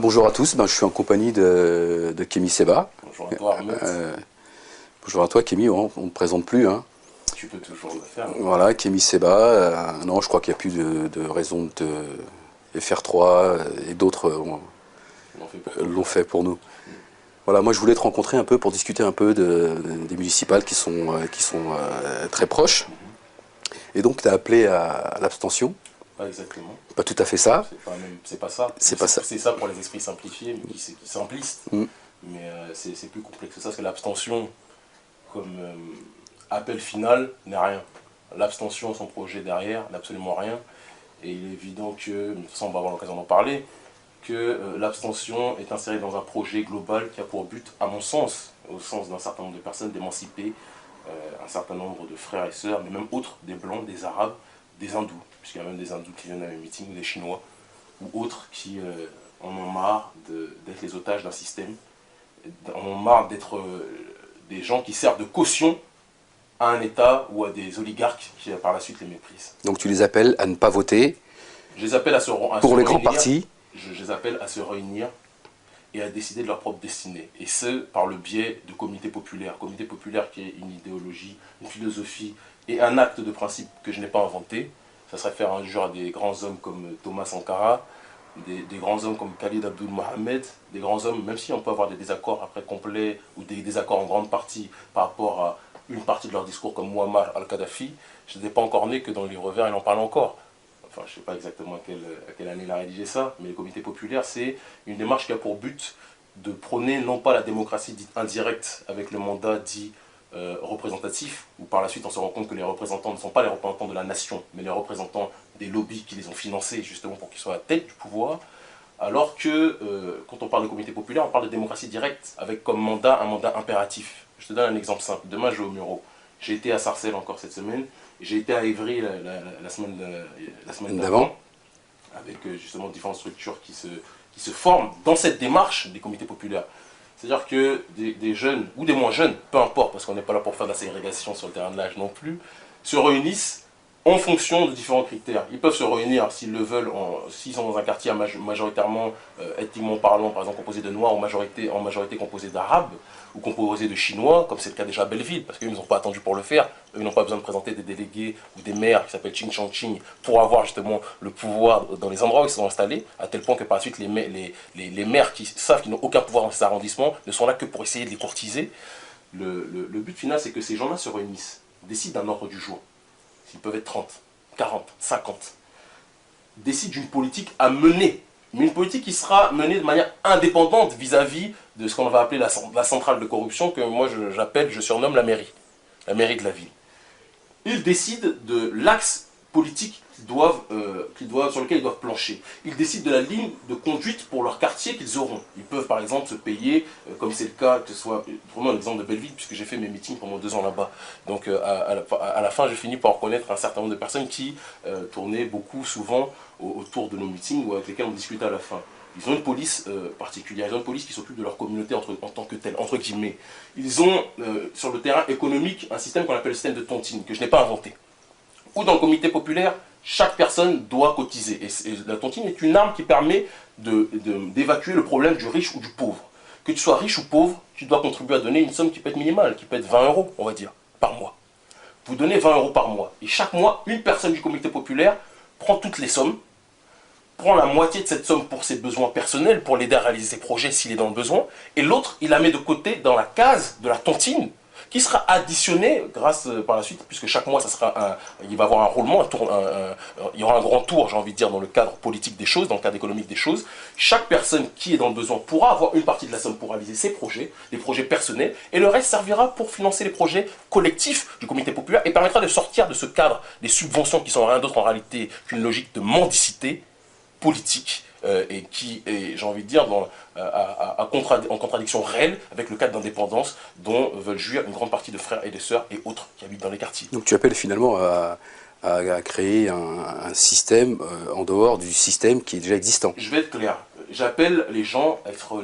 Bonjour à tous, je suis en compagnie de Kémy Seba. Bonjour à toi Ahmed. Bonjour à toi Kémy, on ne te présente plus. Hein. Tu peux toujours le faire. Voilà, Kémy Seba, non je crois qu'il n'y a plus de raison de FR3 et d'autres l'ont fait pour nous. Voilà, moi je voulais te rencontrer un peu pour discuter un peu des municipales qui sont très proches. Et donc tu as appelé à l'abstention. Pas exactement. Pas tout à fait ça. C'est pas ça. C'est pas ça. C'est ça pour les esprits simplifiés, mais qui simplistes. Mais c'est plus complexe que ça, parce que l'abstention, comme appel final, n'est rien. L'abstention, son projet derrière, n'est absolument rien. Et il est évident que, de toute façon on va avoir l'occasion d'en parler, que l'abstention est insérée dans un projet global qui a pour but, à mon sens, au sens d'un certain nombre de personnes, d'émanciper un certain nombre de frères et sœurs, mais même autres, des blancs, des arabes, des hindous, puisqu'il y a même des hindous qui viennent à mes meetings, ou des chinois, ou autres qui en ont marre d'être les otages d'un système, en ont marre d'être des gens qui servent de caution à un État ou à des oligarques qui par la suite les méprisent. Donc tu les appelles à ne pas voter. Je les appelle à se pour les réunir, grands partis. Je les appelle à se réunir et à décider de leur propre destinée. Et ce, par le biais de comités populaires. Comité populaire qui est une idéologie, une philosophie et un acte de principe que je n'ai pas inventé. Ça serait faire injure à des grands hommes comme Thomas Sankara, des grands hommes comme Khalid Abdul Mohamed, des grands hommes, même si on peut avoir des désaccords après complets ou des désaccords en grande partie par rapport à une partie de leur discours comme Muammar al-Kadhafi, je n'étais pas encore né que dans le livre vert il en parle encore. Enfin, je ne sais pas exactement à quelle année il a rédigé ça, mais le comité populaire, c'est une démarche qui a pour but de prôner non pas la démocratie dite indirecte avec le mandat dit représentatif, où par la suite on se rend compte que les représentants ne sont pas les représentants de la nation, mais les représentants des lobbies qui les ont financés justement pour qu'ils soient à la tête du pouvoir, alors que quand on parle de comité populaire, on parle de démocratie directe, avec comme mandat un mandat impératif. Je te donne un exemple simple. Demain, je vais au Muro. J'ai été à Sarcelles encore cette semaine. J'ai été à Évry la semaine d'avant, avec justement différentes structures qui se forment dans cette démarche des comités populaires. C'est-à-dire que des jeunes, ou des moins jeunes, peu importe, parce qu'on n'est pas là pour faire de la ségrégation sur le terrain de l'âge non plus, se réunissent en fonction de différents critères. Ils peuvent se réunir s'ils le veulent, s'ils sont dans un quartier majoritairement, ethniquement parlant, par exemple composé de noirs, ou en majorité composé d'arabes, ou composé de chinois, comme c'est le cas déjà à Belleville, parce qu'ils n'ont pas attendu pour le faire. Eux, ils n'ont pas besoin de présenter des délégués ou des maires qui s'appellent Ching Chong Ching pour avoir justement le pouvoir dans les endroits où ils sont installés, à tel point que par la suite, les maires qui savent qu'ils n'ont aucun pouvoir dans ces arrondissements ne sont là que pour essayer de les courtiser. Le but final, c'est que ces gens-là se réunissent, décident d'un ordre du jour. S'ils peuvent être 30, 40, 50, décident d'une politique à mener, mais une politique qui sera menée de manière indépendante vis-à-vis de ce qu'on va appeler la centrale de corruption, que moi je surnomme la mairie de la ville. Ils décident de l'axe politique sur lequel ils doivent plancher. Ils décident de la ligne de conduite pour leur quartier qu'ils auront. Ils peuvent par exemple se payer, comme c'est le cas, que ce soit vraiment l'exemple de Belleville, puisque j'ai fait mes meetings pendant 2 ans là-bas. Donc à la fin, j'ai fini par reconnaître un certain nombre de personnes qui tournaient beaucoup, souvent, autour de nos meetings ou avec lesquels on discutait à la fin. Ils ont une police particulière, ils ont une police qui s'occupe de leur communauté en tant que telle, entre guillemets. Ils ont, sur le terrain économique, un système qu'on appelle le système de tontine, que je n'ai pas inventé. Ou dans le comité populaire, chaque personne doit cotiser. Et la tontine est une arme qui permet d'évacuer le problème du riche ou du pauvre. Que tu sois riche ou pauvre, tu dois contribuer à donner une somme qui peut être minimale, qui peut être 20 €, on va dire, par mois. Vous donnez 20 € par mois. Et chaque mois, une personne du comité populaire prend toutes les sommes, prend la moitié de cette somme pour ses besoins personnels, pour l'aider à réaliser ses projets s'il est dans le besoin, et l'autre, il la met de côté dans la case de la tontine, qui sera additionnée grâce par la suite, puisque chaque mois, il va avoir un roulement, il y aura un grand tour, j'ai envie de dire, dans le cadre politique des choses, dans le cadre économique des choses. Chaque personne qui est dans le besoin pourra avoir une partie de la somme pour réaliser ses projets, les projets personnels, et le reste servira pour financer les projets collectifs du comité populaire et permettra de sortir de ce cadre des subventions qui sont rien d'autre en réalité qu'une logique de mendicité politique et qui est, j'ai envie de dire, en contradiction réelle avec le cadre d'indépendance dont veulent jouir une grande partie de frères et de sœurs et autres qui habitent dans les quartiers. Donc tu appelles finalement à créer un système en dehors du système qui est déjà existant. Je vais être clair. J'appelle les gens,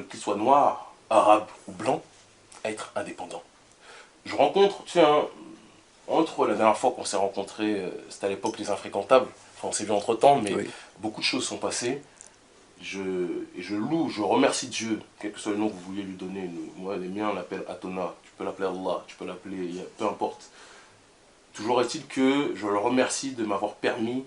qu'ils soient noirs, arabes ou blancs, à être indépendants. Je rencontre, entre la dernière fois qu'on s'est rencontrés, c'était à l'époque les infréquentables, enfin on s'est vu entre temps, mais oui, beaucoup de choses sont passées. et je loue, je remercie Dieu, quel que soit le nom que vous vouliez lui donner. Moi, les miens, on l'appelle Atona, tu peux l'appeler Allah, tu peux l'appeler, peu importe. Toujours est-il que je le remercie de m'avoir permis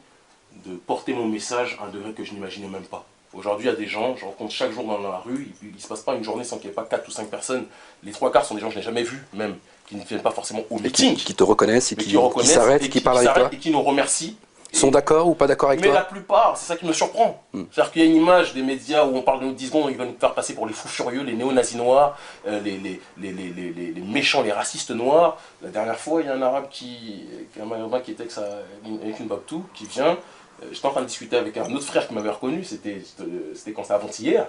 de porter mon message à un degré que je n'imaginais même pas. Aujourd'hui, il y a des gens, je rencontre chaque jour dans la rue, il ne se passe pas une journée sans qu'il n'y ait pas 4 ou 5 personnes. Les 3 quarts sont des gens que je n'ai jamais vus, même, qui ne viennent pas forcément au meeting. Qui te reconnaissent et qui s'arrêtent, qui parlent avec toi. Et qui nous remercient. Ils sont d'accord ou pas d'accord avec toi? Mais la plupart, c'est ça qui me surprend. C'est-à-dire qu'il y a une image des médias où on parle de nous 10 secondes, ils veulent nous faire passer pour les fous furieux, les néo-nazis noirs, les méchants, les racistes noirs. La dernière fois, il y a un arabe un maghrébin qui était avec une babtou, qui vient. J'étais en train de discuter avec un autre frère qui m'avait reconnu, c'était quand c'était avant-hier,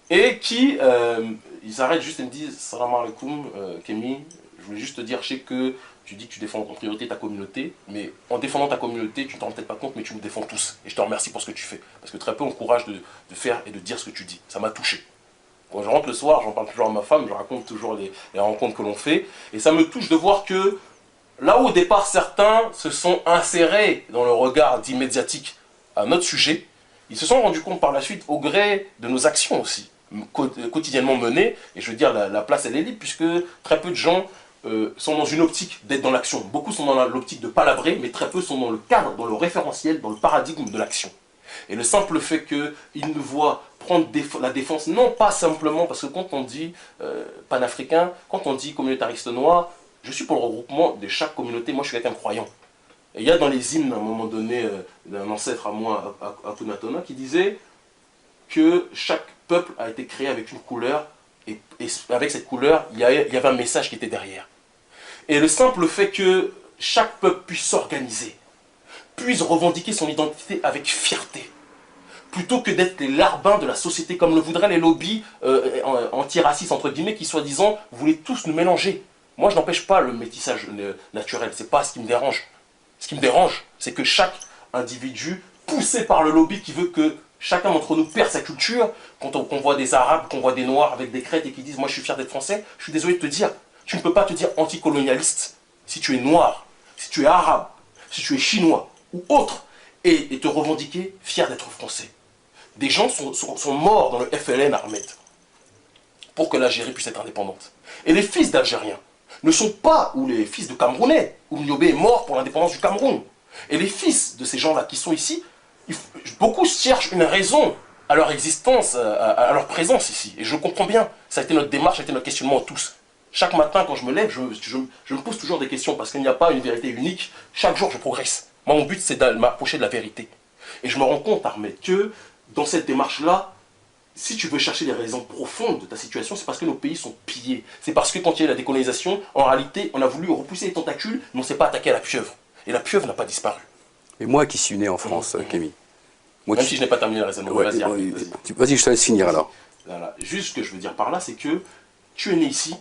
et ils s'arrêtent juste et me disent « Salam alaikum, Kémy, je voulais juste te dire, je sais que tu dis que tu défends en priorité ta communauté, mais en défendant ta communauté, tu ne t'en rends peut-être pas compte, mais tu nous défends tous. Et je te remercie pour ce que tu fais. Parce que très peu ont le courage de faire et de dire ce que tu dis. Ça m'a touché. Quand je rentre le soir, j'en parle toujours à ma femme, je raconte toujours les rencontres que l'on fait. Et ça me touche de voir que là où au départ certains se sont insérés dans le regard dit médiatique à notre sujet, ils se sont rendus compte par la suite, au gré de nos actions aussi, quotidiennement menées, et je veux dire, la place elle est libre, puisque très peu de gens sont dans une optique d'être dans l'action. Beaucoup sont dans l'optique de palabrer, mais très peu sont dans le cadre, dans le référentiel, dans le paradigme de l'action. Et le simple fait qu'ils nous voient prendre la défense, non pas simplement, parce que quand on dit panafricain, quand on dit communautariste noir, je suis pour le regroupement de chaque communauté, moi je suis quelqu'un de croyant. Et il y a dans les hymnes, à un moment donné, d'un ancêtre à moi, Akuna Tona, qui disait que chaque peuple a été créé avec une couleur, et avec cette couleur, il y avait un message qui était derrière. Et le simple fait que chaque peuple puisse s'organiser, puisse revendiquer son identité avec fierté, plutôt que d'être les larbins de la société, comme le voudraient les lobbies antiracistes, entre guillemets, qui soi-disant voulaient tous nous mélanger. Moi, je n'empêche pas le métissage naturel, c'est pas ce qui me dérange. Ce qui me dérange, c'est que chaque individu, poussé par le lobby qui veut que chacun d'entre nous perd sa culture, quand on voit des Arabes, qu'on voit des Noirs avec des crêtes et qui disent « moi je suis fier d'être français », je suis désolé de te dire, tu ne peux pas te dire anticolonialiste si tu es noir, si tu es arabe, si tu es chinois ou autre, et te revendiquer fier d'être français. Des gens sont morts dans le FLN, Ahmed, pour que l'Algérie puisse être indépendante. Et les fils d'Algériens ne sont pas, ou les fils de Camerounais, où Niobé est mort pour l'indépendance du Cameroun. Et les fils de ces gens-là qui sont ici, beaucoup cherchent une raison à leur existence, à leur présence ici. Et je comprends bien, ça a été notre démarche, ça a été notre questionnement tous. Chaque matin, quand je me lève, je me pose toujours des questions, parce qu'il n'y a pas une vérité unique. Chaque jour, je progresse. Moi, mon but, c'est de m'approcher de la vérité. Et je me rends compte, Ahmed, que dans cette démarche-là, si tu veux chercher les raisons profondes de ta situation, c'est parce que nos pays sont pillés. C'est parce que quand il y a eu la décolonisation, en réalité, on a voulu repousser les tentacules, mais on ne s'est pas attaqué à la pieuvre. Et la pieuvre n'a pas disparu. Et moi qui suis né en France, Kémy. Même si je n'ai pas terminé le raisonnement, ouais, vas-y, je te laisse finir alors. Voilà. Juste ce que je veux dire par là, c'est que tu es né ici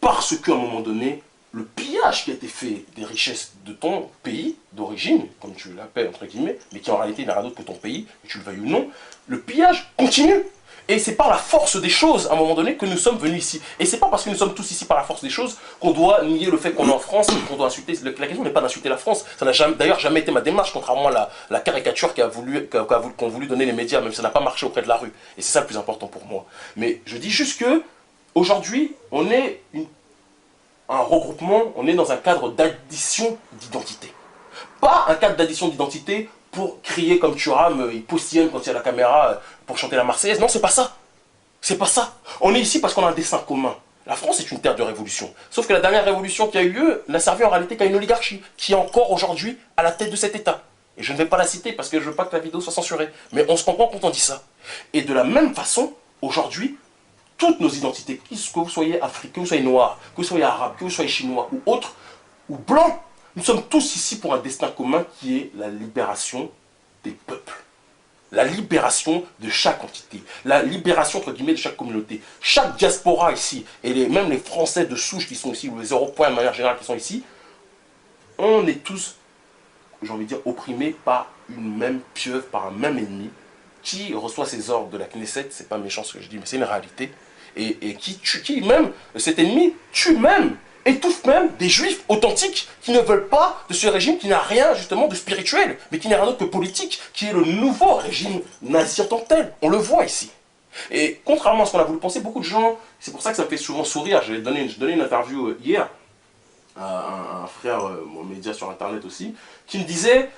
parce qu'à un moment donné, le pillage qui a été fait des richesses de ton pays d'origine, comme tu l'appelles entre guillemets, mais qui en réalité n'a rien d'autre que ton pays, que tu le veuilles ou non, le pillage continue. Et c'est par la force des choses, à un moment donné, que nous sommes venus ici. Et c'est pas parce que nous sommes tous ici par la force des choses qu'on doit nier le fait qu'on est en France, qu'on doit insulter. La question n'est pas d'insulter la France. Ça n'a d'ailleurs jamais été ma démarche, contrairement à la caricature qu'ont voulu donner les médias, même si ça n'a pas marché auprès de la rue. Et c'est ça le plus important pour moi. Mais je dis juste que, aujourd'hui, on est un regroupement, on est dans un cadre d'addition d'identité. Pas un cadre d'addition d'identité pour crier comme Thuram, il postillonne quand il y a la caméra pour chanter la Marseillaise. Non, c'est pas ça. C'est pas ça. On est ici parce qu'on a un destin commun. La France est une terre de révolution. Sauf que la dernière révolution qui a eu lieu n'a servi en réalité qu'à une oligarchie qui est encore aujourd'hui à la tête de cet État. Et je ne vais pas la citer parce que je veux pas que la vidéo soit censurée. Mais on se comprend quand on dit ça. Et de la même façon, aujourd'hui, toutes nos identités, que vous soyez africain, que vous soyez noir, que vous soyez arabe, que vous soyez chinois ou autre, ou blanc, nous sommes tous ici pour un destin commun qui est la libération des peuples. La libération de chaque entité. La libération, entre guillemets, de chaque communauté. Chaque diaspora ici, et même les Français de souche qui sont ici, ou les Européens de manière générale qui sont ici, on est tous, j'ai envie de dire, opprimés par une même pieuvre, par un même ennemi, qui reçoit ses ordres de la Knesset, c'est pas méchant ce que je dis, mais c'est une réalité, et qui même, cet ennemi tue même étouffe même des juifs authentiques qui ne veulent pas de ce régime qui n'a rien justement de spirituel, mais qui n'est rien d'autre que politique, qui est le nouveau régime nazi en tant que tel. On le voit ici. Et contrairement à ce qu'on a voulu penser, beaucoup de gens, c'est pour ça que ça me fait souvent sourire, j'ai donné une interview hier à un frère, mon média sur internet aussi, qui me disait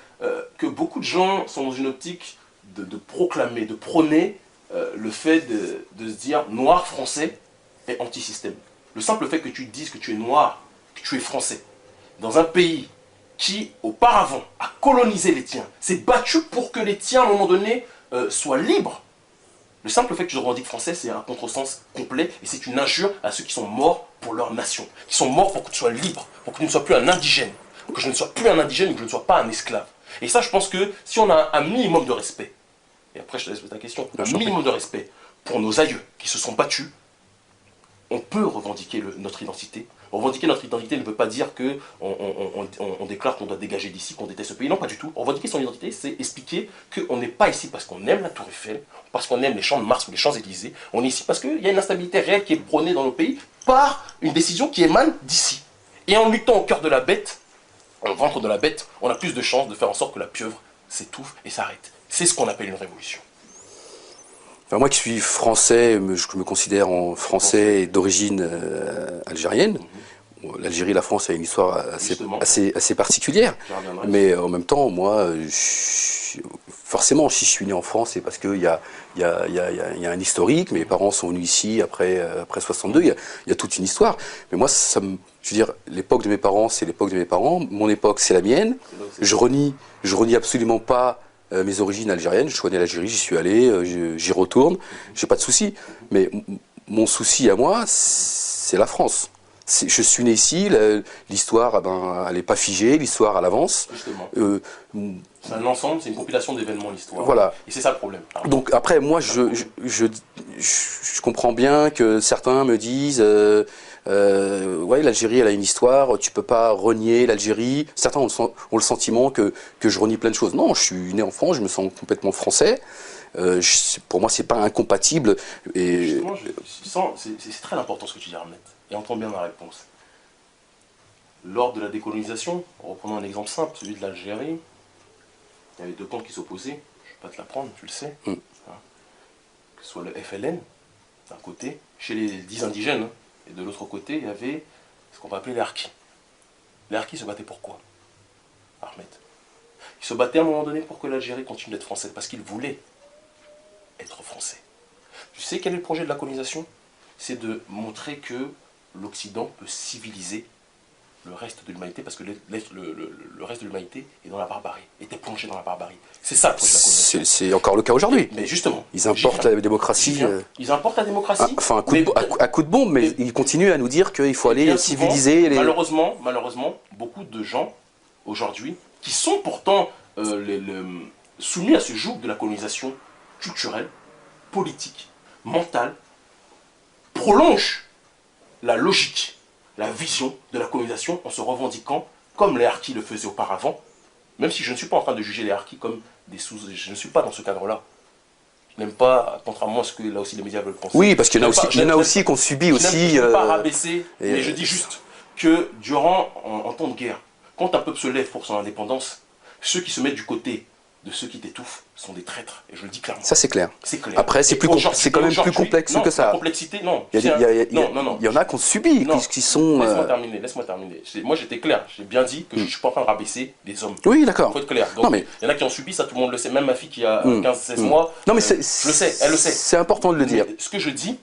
que beaucoup de gens sont dans une optique de proclamer, de prôner le fait de se dire noir français est anti-système. Le simple fait que tu dises que tu es noir, que tu es français, dans un pays qui, auparavant, a colonisé les tiens, s'est battu pour que les tiens, à un moment donné, soient libres. Le simple fait que tu revendiques français, c'est un contresens complet et c'est une injure à ceux qui sont morts pour leur nation, qui sont morts pour que tu sois libre, pour que tu ne sois plus un indigène, pour que je ne sois plus un indigène ou que je ne sois pas un esclave. Et ça, je pense que si on a un minimum de respect, et après je te laisse ta question, un minimum de respect pour nos aïeux qui se sont battus, on peut revendiquer notre identité. Revendiquer notre identité ne veut pas dire qu'on déclare qu'on doit dégager d'ici, qu'on déteste ce pays. Non, pas du tout. Revendiquer son identité, c'est expliquer qu'on n'est pas ici parce qu'on aime la Tour Eiffel, parce qu'on aime les champs de Mars ou les Champs-Élysées. On est ici parce qu'il y a une instabilité réelle qui est prônée dans nos pays par une décision qui émane d'ici. Et en luttant au cœur de la bête, au ventre de la bête, on a plus de chances de faire en sorte que la pieuvre s'étouffe et s'arrête. C'est ce qu'on appelle une révolution. Enfin, moi qui suis français, je me considère en français d'origine algérienne. L'Algérie et la France a une histoire assez particulière. Mais en même temps, moi, forcément, si je suis né en France, c'est parce qu'il y a un historique. Mes parents sont venus ici après 62. Il y a toute une histoire. Mais moi, je veux dire, l'époque de mes parents, c'est l'époque de mes parents. Mon époque, c'est la mienne. Je renie absolument pas mes origines algériennes. Je suis né à l'Algérie, j'y suis allé, j'y retourne. J'ai pas de souci. Mais mon souci à moi, c'est la France. Je suis né ici, l'histoire, elle n'est pas figée, l'histoire à l'avance. C'est un ensemble, c'est une compilation d'événements, l'histoire. Voilà. Et c'est ça le problème. Donc après, moi, je comprends bien que certains me disent ouais, l'Algérie, elle a une histoire, tu peux pas renier l'Algérie. Certains ont le sentiment que je renie plein de choses. Non, je suis né en France, je me sens complètement français. Pour moi, c'est pas incompatible. Et justement, c'est très important ce que tu dis, Ahmed. Et entends bien ma réponse. Lors de la décolonisation, reprenons un exemple simple, celui de l'Algérie, il y avait deux camps qui s'opposaient, je ne vais pas te l'apprendre, tu le sais, que ce soit le FLN, d'un côté, chez les 10 indigènes, et de l'autre côté, il y avait ce qu'on va appeler les Harkis. Les Harkis se battaient pour quoi, Ahmed? Ils se battaient à un moment donné pour que l'Algérie continue d'être française, parce qu'ils voulaient être français. Tu sais quel est le projet de la colonisation? C'est de montrer que l'Occident peut civiliser le reste de l'humanité, parce que le reste de l'humanité est dans la barbarie, était plongé dans la barbarie. C'est ça le projet de la colonisation. C'est encore le cas aujourd'hui. Mais justement. Ils importent la démocratie. Ils importent la démocratie. Enfin, à coup de bombe, mais ils continuent à nous dire qu'il faut aller civiliser. Malheureusement, beaucoup de gens, aujourd'hui, qui sont pourtant soumis à ce joug de la colonisation culturelle, politique, mentale, prolongent la logique, la vision de la colonisation en se revendiquant comme les Harkis le faisaient auparavant, même si je ne suis pas en train de juger les Harkis comme des je ne suis pas dans ce cadre-là. Je n'aime pas, contrairement à ce que là aussi les médias veulent penser. Oui, parce qu'il y en a aussi qu'on subit aussi. Je ne veux pas rabaisser, mais je dis juste que durant, en temps de guerre, quand un peuple se lève pour son indépendance, ceux qui se mettent du côté de ceux qui t'étouffent sont des traîtres, et je le dis clairement. Ça c'est clair. C'est clair. Après c'est quand même plus complexe que ça. La complexité, non. Il y en a qu'on subit, qui sont... Laisse-moi terminer. Moi j'étais clair, j'ai bien dit que je ne suis pas en train de rabaisser des hommes. Oui, d'accord. Il faut être clair. Donc, il y en a qui ont subi, ça tout le monde le sait, même ma fille qui a 15-16 mois, non, mais je le sais, elle le sait. C'est important de le dire. Ce que je dis,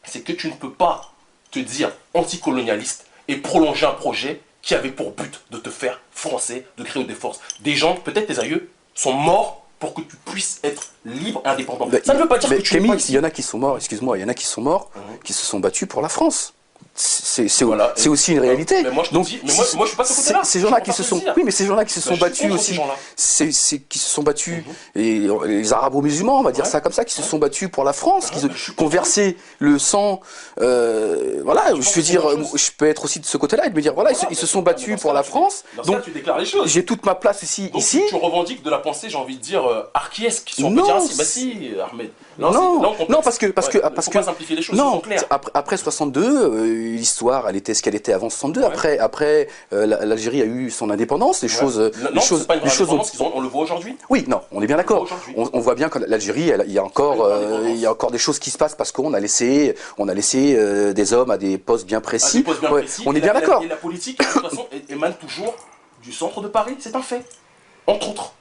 c'est que tu ne peux pas te dire anticolonialiste et prolonger un projet qui avait pour but de te faire français, de créer des forces. Des gens, peut-être tes aïeux, sont morts pour que tu puisses être libre et indépendant. Ça ne veut pas dire que tu n'es pas ici. Il y en a qui sont morts, excuse-moi, il y en a qui sont morts, qui se sont battus pour la France. C'est aussi une réalité. Mais moi je te dis, mais moi je suis pas de ce côté-là. Ces gens-là qui se sont, oui, mais ces gens-là qui se sont battus aussi, qui se sont battus, et les arabo-musulmans, on va dire ça comme ça, qui se sont battus pour la France, qui ont versé le sang. Voilà, je veux dire, je peux être aussi de ce côté-là et de me dire, voilà, ils se sont battus pour la France. Donc tu déclares les choses. J'ai toute ma place ici. Tu revendiques de la pensée, j'ai envie de dire archiesque, si on peut dire ainsi. Bah si, Ahmed. Non, parce que faut pas simplifier les choses. Non, après 62. l'histoire, elle était ce qu'elle était avant 62. Ouais. Après, l'Algérie a eu son indépendance. Les choses, Non, c'est pas une vraie les choses ont... indépendance, on le voit aujourd'hui. Oui, non, on est bien d'accord. Aujourd'hui. On voit bien que l'Algérie, il y a encore des choses qui se passent parce qu'on a laissé, des hommes à des postes bien précis. On est bien d'accord. Et la politique, de toute façon, émane toujours du centre de Paris, c'est un fait. Entre autres.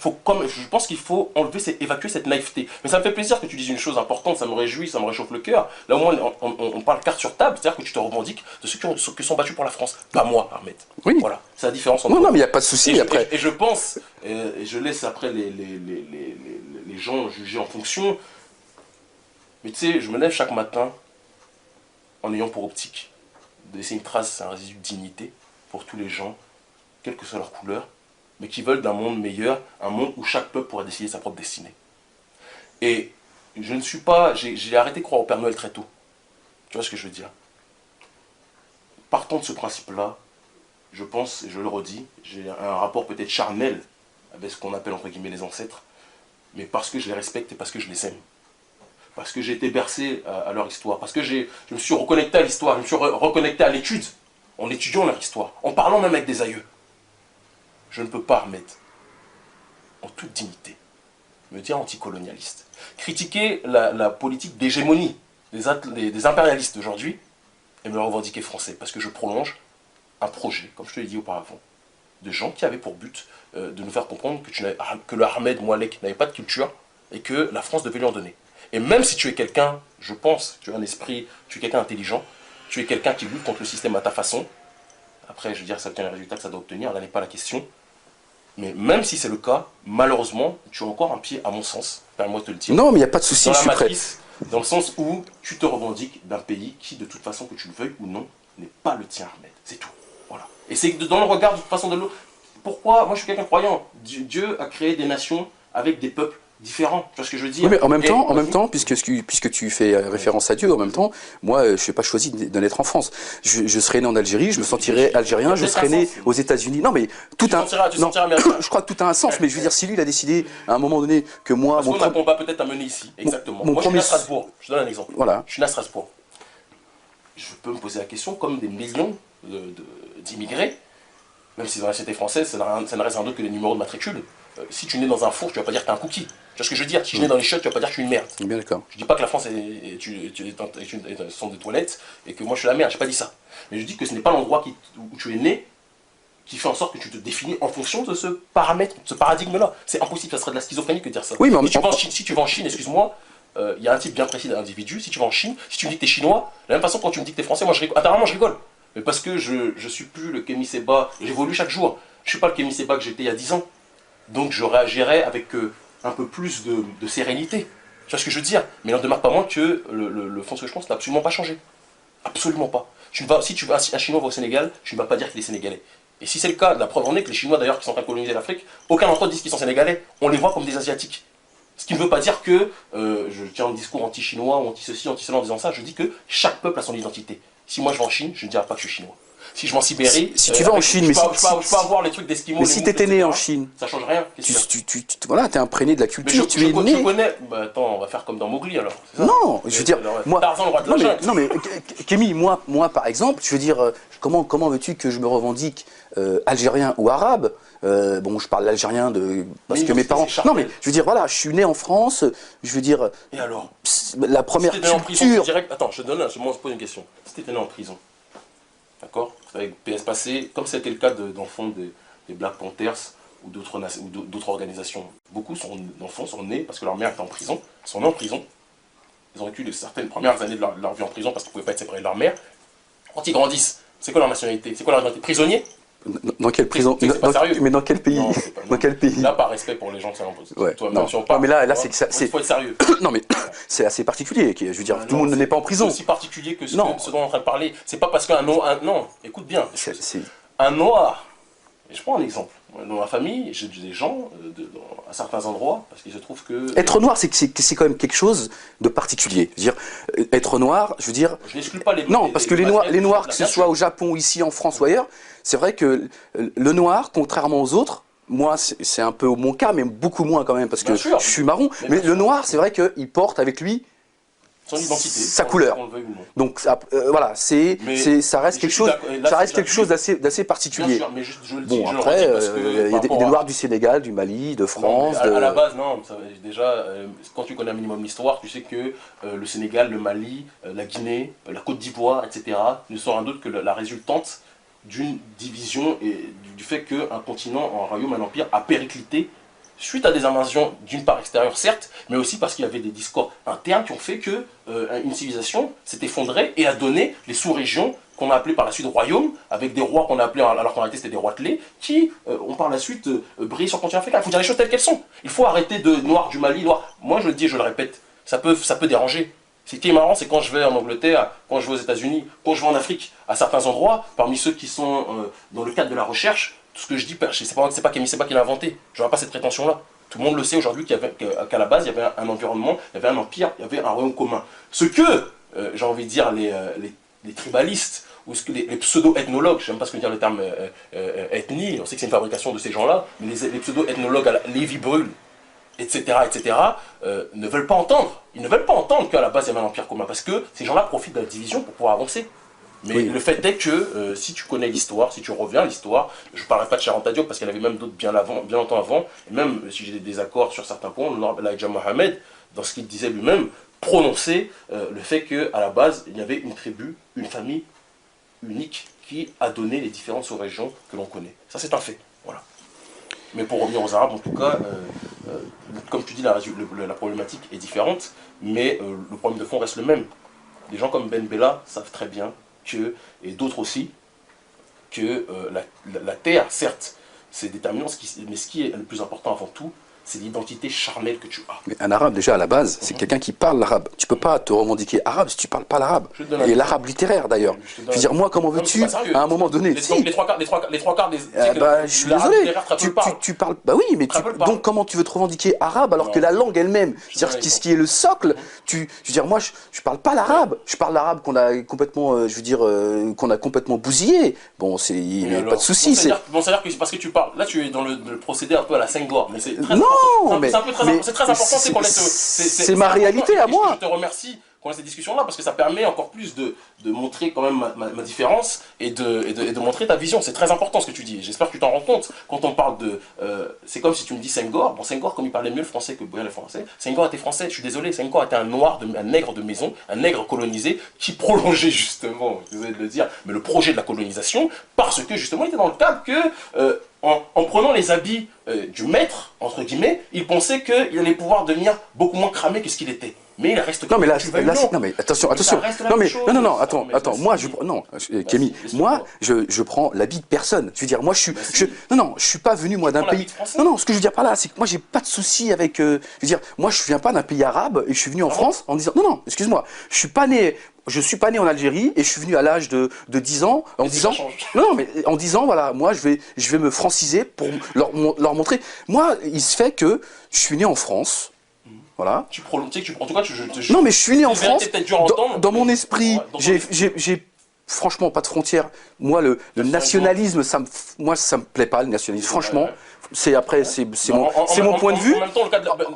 Je pense qu'il faut évacuer cette naïveté. Mais ça me fait plaisir que tu dises une chose importante, ça me réjouit, ça me réchauffe le cœur. Là au moins on parle carte sur table, c'est-à-dire que tu te revendiques de ceux qui sont battus pour la France. Pas moi, Ahmed. Oui. Voilà, c'est la différence entre Non, mais il n'y a pas de souci après. Et je pense, et je laisse après les gens juger en fonction, mais tu sais, je me lève chaque matin en ayant pour optique de laisser une trace, un résidu de dignité pour tous les gens, quelle que soit leur couleur, mais qui veulent d'un monde meilleur, un monde où chaque peuple pourra décider sa propre destinée. Et je ne suis pas... J'ai arrêté de croire au Père Noël très tôt. Tu vois ce que je veux dire? Partons de ce principe-là, je pense, et je le redis, j'ai un rapport peut-être charnel avec ce qu'on appelle entre guillemets les ancêtres, mais parce que je les respecte et parce que je les aime. Parce que j'ai été bercé à leur histoire, parce que je me suis reconnecté à l'histoire, je me suis reconnecté à l'étude, en étudiant leur histoire, en parlant même avec des aïeux. Je ne peux pas remettre, en toute dignité, me dire anticolonialiste. Critiquer la politique d'hégémonie des impérialistes d'aujourd'hui et me le revendiquer français. Parce que je prolonge un projet, comme je te l'ai dit auparavant, de gens qui avaient pour but de nous faire comprendre que le Ahmed Moualek n'avait pas de culture et que la France devait lui en donner. Et même si tu es quelqu'un, je pense, tu as un esprit, tu es quelqu'un intelligent, tu es quelqu'un qui lutte contre le système à ta façon, après, je veux dire, ça obtient les résultats que ça doit obtenir, là n'est pas la question. Mais même si c'est le cas, malheureusement, tu as encore un pied, à mon sens, permets-moi de te le dire. Non, mais il n'y a pas de souci, dans je la suis prêt. matrice, dans le sens où tu te revendiques d'un pays qui, de toute façon, que tu le veuilles ou non, n'est pas le tien, Ahmed. C'est tout. Voilà. Et c'est dans le regard, de toute façon, de l'autre. Pourquoi? Moi, je suis quelqu'un de croyant. Dieu a créé des nations avec des peuples différents. Tu vois ce que je veux dire? Oui, mais en même temps, puisque tu fais référence à Dieu, en même temps, moi, je n'ai pas choisi de naître en France. Je serais né en Algérie, je me sentirais algérien, je serais né aux États-Unis. Non, mais tout a. Je crois que tout a un sens, mais je veux dire, si lui, il a décidé à un moment donné que moi. Parce qu'on a un combat peut-être à mener ici, exactement. Moi, je suis né à Strasbourg. Je te donne un exemple. Voilà. Je suis né à Strasbourg. Je peux me poser la question, comme des millions d'immigrés, même si dans la société française, ça ne reste rien d'autre que les numéros de matricule. Si tu nais dans un four, tu vas pas dire que t'es un cookie. Tu vois ce que je veux dire? Si je nais dans les chiottes, tu vas pas dire que je suis une merde. Bien d'accord. Je dis pas que la France sont des toilettes et que moi je suis la merde, j'ai pas dit ça. Mais je dis que ce n'est pas l'endroit où tu es né qui fait en sorte que tu te définis en fonction de ce paramètre, de ce paradigme-là. C'est impossible, ça serait de la schizophrénie que de dire ça. Oui, mais si tu vas en Chine, excuse-moi, il y a un type bien précis d'individu. Si tu vas en Chine, si tu me dis que t'es chinois, de la même façon quand tu me dis que t'es français, moi je rigole. Intérieurement, je rigole. Mais parce que je suis plus le Kémy Séba, j'évolue chaque jour. Je suis pas le Kémy Séba que j'étais il y a 10 ans. Donc je réagirais avec un peu plus de sérénité. Tu vois ce que je veux dire? Mais il n'en demeure pas moins que le fond de ce que je pense n'a absolument pas changé. Absolument pas. Si un Chinois va au Sénégal, tu ne vas pas dire qu'il est sénégalais. Et si c'est le cas, la preuve en est que les Chinois d'ailleurs qui sont en train de coloniser l'Afrique, aucun d'entre eux disent qu'ils sont sénégalais. On les voit comme des Asiatiques. Ce qui ne veut pas dire que je tiens un discours anti-chinois ou anti-ceci, anti-cela en disant ça. Je dis que chaque peuple a son identité. Si moi je vais en Chine, je ne dirai pas que je suis chinois. Si je vais en Sibérie, si tu vas en Chine, je peux avoir les trucs d'Esquimaux. Mais si tu étais né en Chine, ça change rien. Voilà, t'es imprégné de la culture, tu es né. Je connais. Bah attends, on va faire comme dans Mowgli alors. Non, je veux dire, moi. Tarzan, le roi de la jungle. Non mais, Kémy, moi par exemple, je veux dire, comment veux-tu que je me revendique algérien ou arabe? Bon, je parle algérien parce que mes parents. Non mais, je veux dire, voilà, je suis né en France. Je veux dire. Et alors? La première culture. En prison, attends, je pose une question. Si t'étais né en prison. D'accord? Avec PS passé, comme c'était le cas d'enfants des Black Panthers ou d'autres organisations. Beaucoup d'enfants sont nés parce que leur mère était en prison, sont nés en prison. Ils ont vécu certaines premières années de leur vie en prison parce qu'ils ne pouvaient pas être séparés de leur mère. Quand ils grandissent, c'est quoi leur nationalité? C'est quoi leur identité? Prisonnier? Dans quelle prison? Mais dans quel pays? Non, dans quel pays? Là, par respect pour les gens que ça impose. Ouais. Toi, non. non, mais là c'est que ça. Il faut être sérieux. Non, mais c'est assez particulier. Je veux dire, tout le monde n'est pas en prison. C'est aussi particulier que ce dont on est en train de parler. C'est pas parce qu'un noir. Non, écoute bien. Un noir. Et je prends un exemple. Dans ma famille, j'ai des gens à certains endroits, parce qu'il se trouve que... Être noir, c'est quand même quelque chose de particulier. Je veux dire, être noir, je veux dire... Je n'exclus pas les... Non, parce que les noirs, que ce soit au Japon, ici, en France ou ailleurs, c'est vrai que le noir, contrairement aux autres, moi, c'est un peu mon cas, mais beaucoup moins quand même, parce que je suis marron. Mais le noir, c'est vrai qu'il porte avec lui son identité, sa couleur. Donc voilà, ça reste quelque chose d'assez particulier. Bien sûr, mais je le dis, bon, après, il y a des Noirs du Sénégal, du Mali, de France. Non, à la base, non. Déjà, quand tu connais un minimum l'histoire, tu sais que le Sénégal, le Mali, la Guinée, la Côte d'Ivoire, etc., ne sont rien d'autre que la résultante d'une division et du fait qu'un continent, un royaume, un empire a périclité suite à des invasions d'une part extérieure certes, mais aussi parce qu'il y avait des discours internes qui ont fait que une civilisation s'est effondrée et a donné les sous-régions qu'on a appelées par la suite royaumes, avec des rois qu'on a appelés, alors qu'en réalité c'était des roitelets, qui ont par la suite brillé sur le continent africain. Il faut dire les choses telles qu'elles sont. Il faut arrêter de noir du Mali, noir. Moi je le dis et je le répète, ça peut déranger. Ce qui est marrant, c'est quand je vais en Angleterre, quand je vais aux États-Unis, quand je vais en Afrique, à certains endroits, parmi ceux qui sont dans le cadre de la recherche, tout ce que je dis, c'est pas Kémy Séba qui l'a inventé. Je n'aurai pas cette prétention-là. Tout le monde le sait aujourd'hui qu'à la base, il y avait un environnement, il y avait un empire, il y avait un royaume commun. Ce que, j'ai envie de dire, les tribalistes, ou les pseudo-ethnologues, je ne sais même pas ce que veut dire le terme ethnie, on sait que c'est une fabrication de ces gens-là, mais les pseudo-ethnologues à la Lévi-Brûle, etc., ne veulent pas entendre. Ils ne veulent pas entendre qu'à la base, il y avait un empire commun, parce que ces gens-là profitent de la division pour pouvoir avancer. Mais oui. Le fait est que si tu connais l'histoire, si tu reviens à l'histoire, je ne parlerai pas de Charanta Diop parce qu'elle avait même d'autres bien longtemps avant, et même si j'ai des désaccords sur certains points, Elijah Mohamed, dans ce qu'il disait lui-même, prononçait le fait qu'à la base, il y avait une tribu, une famille unique qui a donné les différentes sous-régions que l'on connaît. Ça, c'est un fait. Voilà. Mais pour revenir aux Arabes, en tout cas, comme tu dis, la problématique est différente, mais le problème de fond reste le même. Des gens comme Ben Bella savent très bien et d'autres aussi, que la terre, certes, c'est déterminant, mais ce qui est le plus important avant tout, c'est l'identité charnelle que tu as. Mais un arabe, déjà, à la base, c'est quelqu'un qui parle l'arabe. Tu ne peux pas te revendiquer arabe si tu ne parles pas l'arabe. Et l'arabe littéraire, d'ailleurs. Je veux dire, moi, comment veux-tu, à un moment donné... Les trois quarts des... je suis désolé. Tu parles... Bah oui, mais donc comment tu veux te revendiquer arabe alors que la langue elle-même, c'est-à-dire ce qui est le socle, je veux dire, moi, je ne parle pas l'arabe. Je parle l'arabe qu'on a complètement, je veux dire, qu'on a complètement bousillé. Bon, il n'y a pas de souci. Bon, c'est-à-dire que parce que tu parles... Là, tu es dans le procédé un peu à la Senghor, mais c'est très... Non, mais c'est très important, c'est qu'on laisse... C'est ma réalité à moi. Je te remercie qu'on ait cette discussion-là, parce que ça permet encore plus de montrer quand même ma différence et de montrer ta vision. C'est très important ce que tu dis. J'espère que tu t'en rends compte. Quand on parle de... c'est comme si tu me dis Senghor. Bon, Senghor, comme il parlait mieux le français que bien le français, Senghor était français, je suis désolé. Senghor était un noir, un nègre de maison, un nègre colonisé qui prolongeait justement, désolé de le dire, mais le projet de la colonisation, parce que justement il était dans le cadre que... En prenant les habits du maître, entre guillemets, il pensait qu'il allait pouvoir devenir beaucoup moins cramé que ce qu'il était. Mais il reste... Non mais non mais attention. Attends, moi Kémy, moi je prends l'habit de personne. Je veux dire, moi je suis pas venu moi d'un pays. Non, ce que je veux dire par là, c'est que moi j'ai pas de souci avec. Je veux dire, moi je viens pas d'un pays arabe et je suis venu en France en disant non, excuse-moi, je suis pas né en Algérie et je suis venu à l'âge de 10 ans en disant mais en disant voilà, moi je vais me franciser pour leur montrer. Moi, il se fait que je suis né en France. Voilà. Non, mais je suis né en France. Dans mon esprit, j'ai franchement pas de frontières. Moi, le nationalisme, ça me plaît pas, le nationalisme. Franchement, c'est mon point de vue.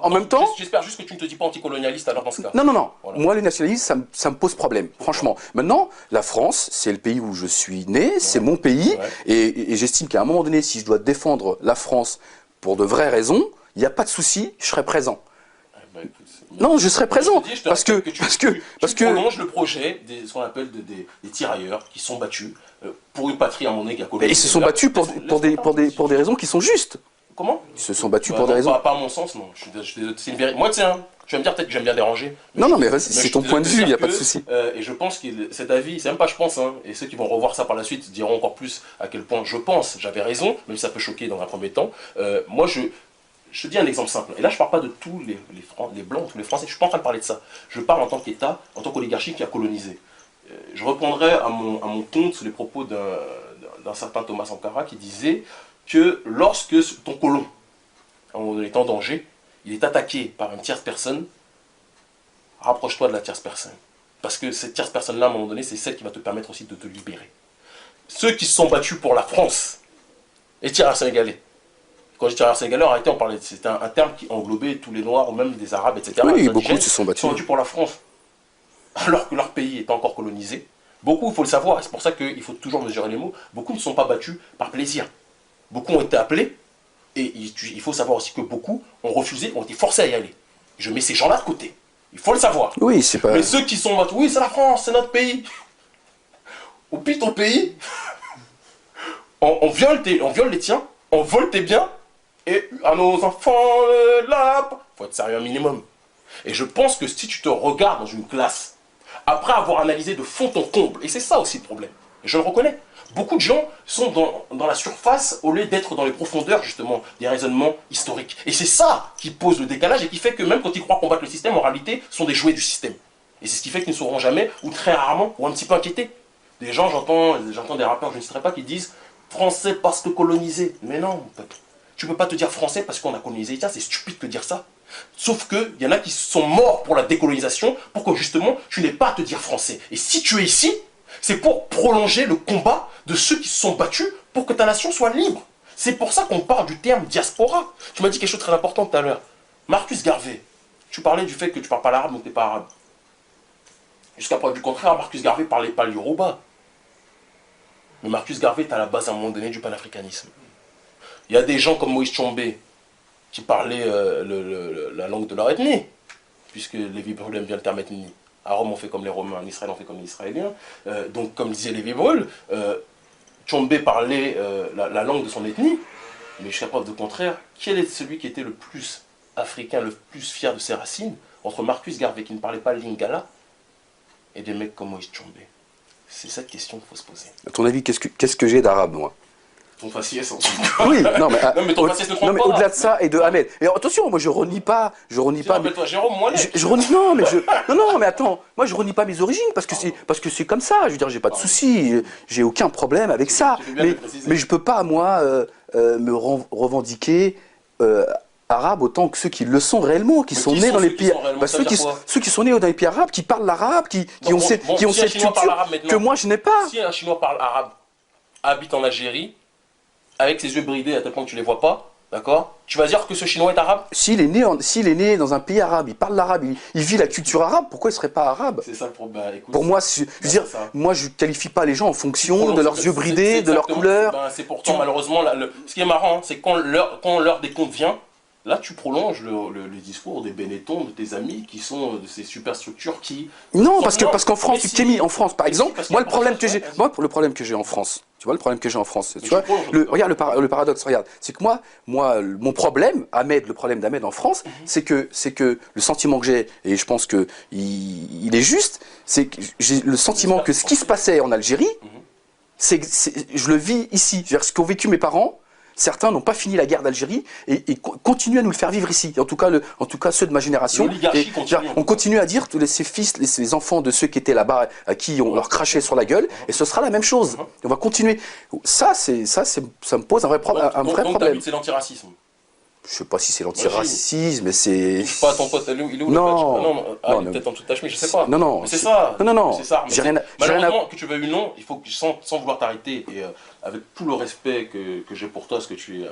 En même temps, j'espère juste que tu ne te dis pas anticolonialiste alors dans ce cas. Non. Voilà. Moi, le nationalisme, ça me pose problème. Franchement. Maintenant, la France, c'est le pays où je suis né, c'est mon pays, et j'estime qu'à un moment donné, si je dois défendre la France pour de vraies raisons, il n'y a pas de souci, je serai présent. Non, je serai présent parce que tu prolonges le projet ce qu'on appelle des tirailleurs qui sont battus pour une patrie à mon nez qui a colonisé. Et ils se sont battus pour des raisons qui sont justes. Comment? Ils se sont battus pour des raisons. Pas à mon sens, non. C'est une vérité. Moi, tu sais, tu vas me dire peut-être que j'aime bien déranger. Non, mais c'est ton point de vue, il n'y a pas de souci. Et je pense que cet avis, c'est même pas je pense, et ceux qui vont revoir ça par la suite diront encore plus à quel point je pense, j'avais raison, même si ça peut choquer dans un premier temps. Moi, je te dis un exemple simple. Et là, je ne parle pas de tous les Blancs, tous les Français. Je ne suis pas en train de parler de ça. Je parle en tant qu'État, en tant qu'oligarchie qui a colonisé. Je reprendrai à mon compte les propos d'un certain Thomas Sankara qui disait que lorsque ton colon est en danger, il est attaqué par une tierce personne, rapproche-toi de la tierce personne. Parce que cette tierce personne-là, à un moment donné, c'est celle qui va te permettre aussi de te libérer. Ceux qui se sont battus pour la France, les tireurs sénégalais, quand je dis tireurs sénégalais, en réalité, c'était un terme qui englobait tous les Noirs, ou même des Arabes, etc. Oui, beaucoup se sont battus. Ils sont battus pour la France. alors que leur pays est encore colonisé. Beaucoup, il faut le savoir, et c'est pour ça qu'il faut toujours mesurer les mots, beaucoup ne sont pas battus par plaisir. Beaucoup ont été appelés, et il faut savoir aussi que beaucoup ont refusé, ont été forcés à y aller. Je mets ces gens-là de côté. Il faut le savoir. Oui, c'est pas... Mais ceux qui sont battus, oui, c'est la France, c'est notre pays. On pille ton pays, on viole les tiens, on vole tes biens, et à nos enfants, là, faut être sérieux un minimum. Et je pense que si tu te regardes dans une classe, après avoir analysé de fond en comble, et c'est ça aussi le problème, et je le reconnais, beaucoup de gens sont dans la surface au lieu d'être dans les profondeurs, justement, des raisonnements historiques. Et c'est ça qui pose le décalage et qui fait que même quand ils croient combattre le système, en réalité, sont des jouets du système. Et c'est ce qui fait qu'ils ne seront jamais, ou très rarement, ou un petit peu inquiétés. Des gens, j'entends des rappeurs, je ne citerai pas, qui disent « français parce que colonisé ». Mais non, mon pote. Tu peux pas te dire français parce qu'on a colonisé. Tiens, c'est stupide de dire ça. Sauf qu'il y en a qui sont morts pour la décolonisation, pour que justement, tu n'aies pas à te dire français. Et si tu es ici, c'est pour prolonger le combat de ceux qui se sont battus pour que ta nation soit libre. C'est pour ça qu'on parle du terme diaspora. Tu m'as dit quelque chose de très important tout à l'heure. Marcus Garvey, tu parlais du fait que tu ne parles pas l'arabe, donc tu n'es pas arabe. Jusqu'à preuve du contraire, Marcus Garvey ne parlait pas le yoruba. Mais Marcus Garvey est à la base à un moment donné du panafricanisme. Il y a des gens comme Moïse Tchombé qui parlaient la langue de leur ethnie, puisque Lévi-Brul aime bien le terme ethnie. À Rome, on fait comme les Romains, en Israël, on fait comme les Israéliens. Donc, comme disait Lévi-Brul, Tchombé parlait la langue de son ethnie, mais jusqu'à preuve de contraire, quel est celui qui était le plus africain, le plus fier de ses racines, entre Marcus Garvey, qui ne parlait pas le lingala, et des mecs comme Moïse Tchombé? C'est cette question qu'il faut se poser. À ton avis, qu'est-ce que j'ai d'arabe, moi? Ton faciès, en tout cas. Oui, non mais ton faciès ne trompe pas. Au-delà de ça et de Ahmed. Et attention, moi je renie pas, Rappelle-toi, Jérôme, moi, je renie, non mais non mais attends, moi je renie pas mes origines parce que c'est comme ça. Je veux dire, j'ai pas de souci, j'ai aucun problème avec ça. Mais je peux pas moi me revendiquer arabe autant que ceux qui le sont réellement, qui sont nés dans les pays, ceux qui sont nés dans les pays arabes, qui parlent l'arabe, qui ont cette culture que moi je n'ai pas. Si un Chinois parle arabe, habite en Algérie, avec ses yeux bridés à tel point que tu les vois pas, d'accord? Tu vas dire que ce Chinois est arabe? S'il est né dans un pays arabe, il parle l'arabe, il vit la culture arabe, pourquoi il serait pas arabe? C'est ça le problème. Bah, écoute, pour moi, je veux dire, moi je qualifie pas les gens en fonction de leurs yeux bridés, de leur couleur. C'est pourtant malheureusement, ce qui est marrant, c'est quand l'heure des comptes vient, là tu prolonges le discours des Benetton, de tes amis qui sont de ces superstructures qui... Non, parce qu'en France, tu t'es mis en France, par exemple, moi le problème que j'ai en France, tu vois le problème que j'ai en France, tu vois, regarde le paradoxe, regarde, c'est que moi, mon problème, le problème d'Ahmed en France, c'est que le sentiment que j'ai, et je pense que il est juste, c'est que j'ai le sentiment que ce qui se passait en Algérie, je le vis ici, c'est-à-dire ce qu'ont vécu mes parents. Certains n'ont pas fini la guerre d'Algérie et continuent à nous le faire vivre ici. En tout cas ceux de ma génération. On continue à dire tous ces fils, les enfants de ceux qui étaient là-bas, à qui on leur crachait sur la gueule, et ce sera la même chose. On va continuer. Ça me pose un vrai problème. C'est l'antiracisme. Je sais pas si c'est l'antiracisme, mais c'est... Pas ton pote, il est où non, il est peut-être en dessous de ta chemise, je sais pas. Non, c'est ça. Non, c'est ça. J'ai rien malheureusement, que tu veuilles ou non, il faut que, sans vouloir t'arrêter, et avec tout le respect que j'ai pour toi, parce que tu es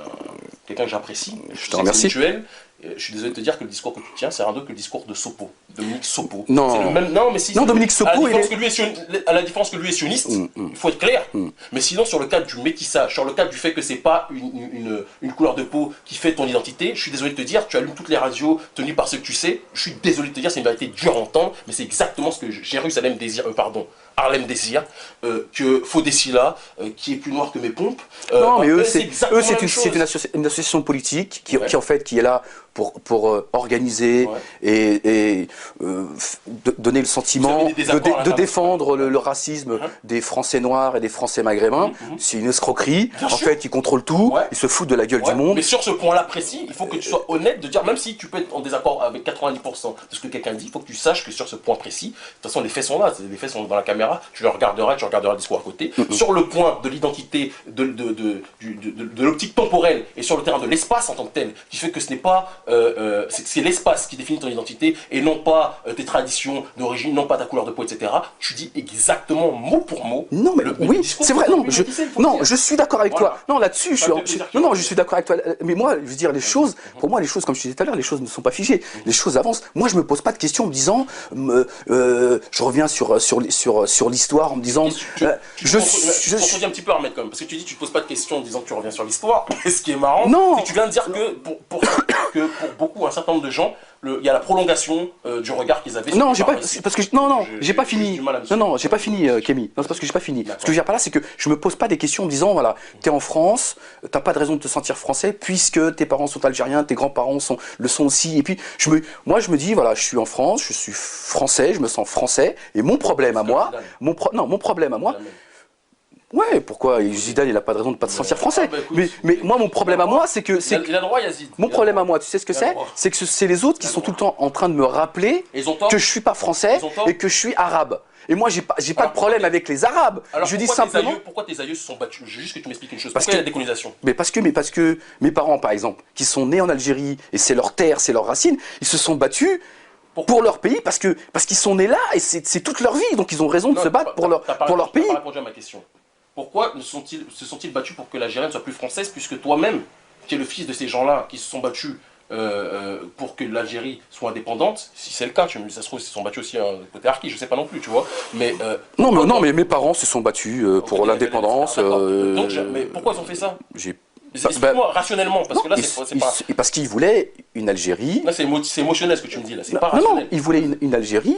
quelqu'un que j'apprécie, je te remercie. Je suis désolé de te dire que le discours que tu tiens, c'est un autre que le discours de Sopo, Dominique Sopo. Non. C'est le même... Non, mais si. Non, Dominique Sopo, à la différence que lui est sioniste, il faut être clair. Mais sinon, sur le cadre du métissage, sur le cadre du fait que c'est pas une couleur de peau qui fait ton identité, je suis désolé de te dire, tu allumes toutes les radios tenues par ce que tu sais, je suis désolé de te dire, c'est une vérité dure à entendre, mais c'est exactement ce que Jérusalem désire, Harlem désire, que Fodessila, qui est plus noir que mes pompes. Non, mais eux, c'est une association politique qui en fait, qui est là pour organiser et donner le sentiment de défendre le racisme des Français noirs et des Français maghrébins. C'est une escroquerie. En fait, ils contrôlent tout, ils se foutent de la gueule du monde. Mais sur ce point-là précis, il faut que tu sois honnête de dire, même si tu peux être en désaccord avec 90% de ce que quelqu'un dit, il faut que tu saches que sur ce point précis, de toute façon, les faits sont là, les faits sont dans la caméra. caméra, tu le regarderas, tu regarderas le discours à côté. Sur le point de l'identité, de l'optique temporelle et sur le terrain de l'espace en tant que tel, qui fait que ce n'est pas, c'est l'espace qui définit ton identité et non pas tes traditions d'origine, non pas ta couleur de peau, etc. Tu dis exactement mot pour mot. Non, mais oui, c'est vrai. Non, je suis d'accord avec toi. Non, là-dessus, je suis d'accord avec toi. Mais moi, je veux dire, les choses, pour moi, les choses, comme je disais tout à l'heure, les choses ne sont pas figées. Les choses avancent. Moi, je me pose pas de questions en me disant, je reviens sur l'histoire en me disant, je suis un petit peu Ahmed quand même, parce que tu dis tu te poses pas de questions en disant que tu reviens sur l'histoire. Et ce qui est marrant, c'est que tu viens de dire que pour beaucoup, un certain nombre de gens, il y a la prolongation du regard qu'ils avaient. Non, j'ai pas fini. Non, j'ai pas fini, Kémy. Non, c'est parce que j'ai pas fini. Ce que je veux dire par là, c'est que je me pose pas des questions en me disant, voilà, t'es en France, t'as pas de raison de te sentir français puisque tes parents sont algériens, tes grands-parents le sont aussi. Et puis, moi, je me dis, voilà, je suis en France, je suis français, je me sens français. Et mon problème à moi, mon problème à moi. Ouais, pourquoi Zidane, il a pas de raison de pas se sentir français. Mais moi, mon problème à moi, c'est que il a droit, Yazid. Mon problème à moi, tu sais ce que c'est? C'est que c'est les autres qui sont tout le temps en train de me rappeler que je suis pas français et que je suis arabe. Et moi, j'ai pas de problème avec les Arabes. Alors, je dis simplement. Pourquoi tes aïeux se sont battus? Je veux juste que tu m'expliques une chose. Pourquoi il y a la décolonisation? Mais parce que mes parents, par exemple, qui sont nés en Algérie et c'est leur terre, c'est leurs racines, ils se sont battus. Pour leur pays, parce qu'ils sont nés là et c'est toute leur vie, donc ils ont raison de se battre pour leur pays. Tu n'as pas répondu à ma question. Pourquoi se sont-ils battus pour que l'Algérie ne soit plus française, puisque toi-même, qui es le fils de ces gens-là qui se sont battus pour que l'Algérie soit indépendante, si c'est le cas, ça se trouve, ils se sont battus aussi côté harki, je ne sais pas non plus, tu vois. Mais, non, mais mes parents se sont battus pour l'indépendance. Mais pourquoi ils ont fait ça? Explique-moi rationnellement, parce que là, c'est pas... Parce qu'ils voulaient une Algérie... Là, c'est émotionnel ce que tu me dis, là, c'est pas rationnel. Non, ils voulaient une Algérie...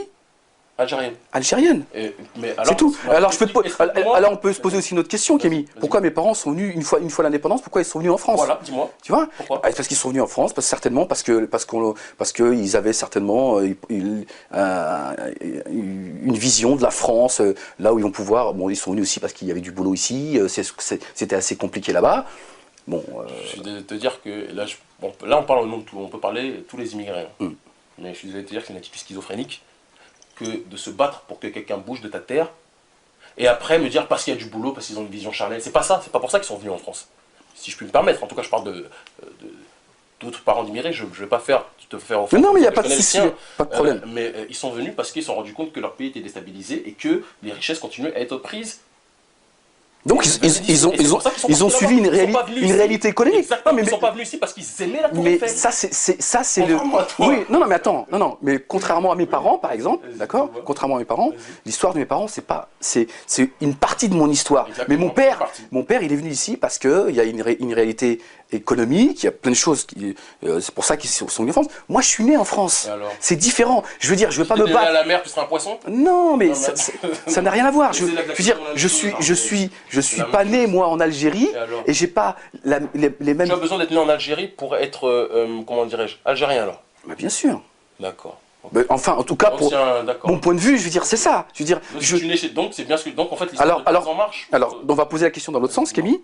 Algérienne. C'est tout. Alors, on peut se poser aussi une autre question, Kémy. Pourquoi mes parents sont venus, une fois l'indépendance, pourquoi ils sont venus en France? Voilà, dis-moi. Tu vois? Pourquoi? Parce qu'ils sont venus en France, certainement parce qu'ils avaient certainement une vision de la France, là où ils vont pouvoir... Bon, ils sont venus aussi parce qu'il y avait du boulot ici, c'était assez compliqué là-bas. Bon, je suis désolé de te dire que là, on parle au nom de tout, on peut parler de tous les immigrés. Mais je suis désolé de te dire que c'est une attitude schizophrénique que de se battre pour que quelqu'un bouge de ta terre et après me dire parce qu'il y a du boulot, parce qu'ils ont une vision charnelle. C'est pas ça, c'est pas pour ça qu'ils sont venus en France. Si je puis me permettre, en tout cas, je parle d'autres parents d'immigrés, je ne vais pas te faire offense. Non, mais il n'y a pas de souci, pas de problème. Mais ils sont venus parce qu'ils se sont rendus compte que leur pays était déstabilisé et que les richesses continuaient à être prises. Donc ils ont suivi une réalité économique. Exactement, mais ils ne sont pas venus ici parce qu'ils aimaient la Tour Eiffel. Mais ça c'est le... Oui, non mais attends, mais contrairement à mes parents par exemple, d'accord? Contrairement à mes parents, l'histoire de mes parents c'est une partie de mon histoire. Mais mon père il est venu ici parce qu'il y a une réalité économique, il y a plein de choses, c'est pour ça qu'ils sont venus en France. Moi je suis né en France, c'est différent. Je veux dire, je veux pas me battre... à la mer, tu seras un poisson? Non, mais ça n'a rien à voir. Je veux dire, je suis pas né moi en Algérie et j'ai pas les mêmes... Tu as besoin d'être né en Algérie pour être, comment dirais-je, algérien alors? Bah, bien sûr. D'accord. Okay. Enfin, en tout cas, pour mon point de vue, je veux dire, c'est ça. Je veux dire, donc c'est bien ce que... Donc en fait, l'histoire en marche. Alors, on va poser la question dans l'autre sens, Kémy.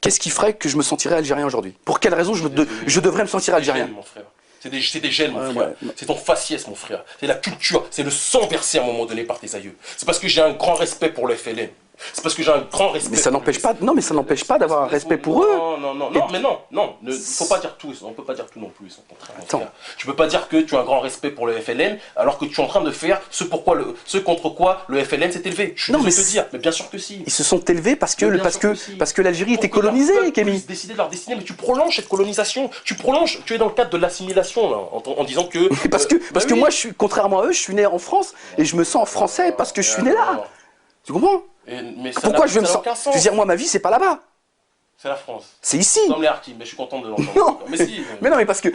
Qu'est-ce qui ferait que je me sentirais algérien aujourd'hui? Pour quelle raison je devrais me sentir algérien? Mon frère. C'est des gènes, mon frère. C'est ton faciès, mon frère. C'est la culture. C'est le sang versé à un moment donné par tes aïeux. C'est parce que j'ai un grand respect pour le FLN. C'est parce que j'ai un grand respect. Mais ça n'empêche pas. Non, mais ça n'empêche pas d'avoir un respect pour eux. Non. Il faut pas dire tout. On peut pas dire tout non plus. Tu peux pas dire que tu as un grand respect pour le FLN alors que tu es en train de faire ce contre quoi le FLN s'est élevé. Je peux te dire. Mais bien sûr que si. Ils se sont élevés parce que l'Algérie était colonisée, Kémy. Ils décidaient de leur destinée, mais tu prolonges cette colonisation. Tu es dans le cadre de l'assimilation là, en disant que. Parce que moi, contrairement à eux, je suis né en France et je me sens français parce que je suis né là. Tu comprends? Pourquoi je veux me sentir? Je veux dire, moi, ma vie, c'est pas là-bas. C'est la France. C'est ici. Comme les harkis, mais je suis content de l'entendre. Non. Mais si. Mais non, mais parce que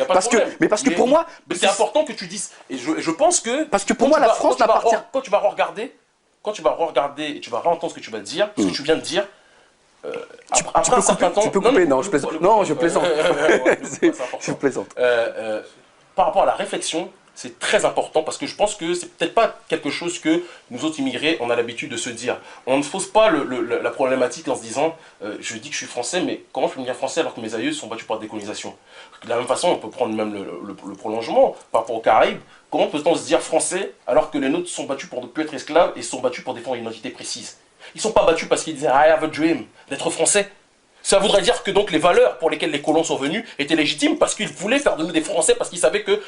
pour moi. Mais c'est important que tu dises. Et je pense que. Parce que pour moi, la France n'appartient. Quand tu vas re-regarder et tu vas réentendre ce que tu vas dire, ce que tu viens de dire. Après un certain temps. Tu peux couper, non, je plaisante. Non, je plaisante. Je plaisante. Par rapport à la réflexion, c'est très important parce que je pense que c'est peut-être pas quelque chose que nous autres immigrés, on a l'habitude de se dire. On ne pose pas la problématique en se disant je dis que je suis français, mais comment je peux me dire français alors que mes aïeux sont battus par la décolonisation? De la même façon, on peut prendre même le prolongement par rapport aux Caraïbes. Comment peut-on se dire français alors que les nôtres sont battus pour ne plus être esclaves et sont battus pour défendre une identité précise? Ils ne sont pas battus parce qu'ils disaient I have a dream d'être français. Ça voudrait dire que donc les valeurs pour lesquelles les colons sont venus étaient légitimes parce qu'ils voulaient faire de nous des Français, parce qu'ils savaient que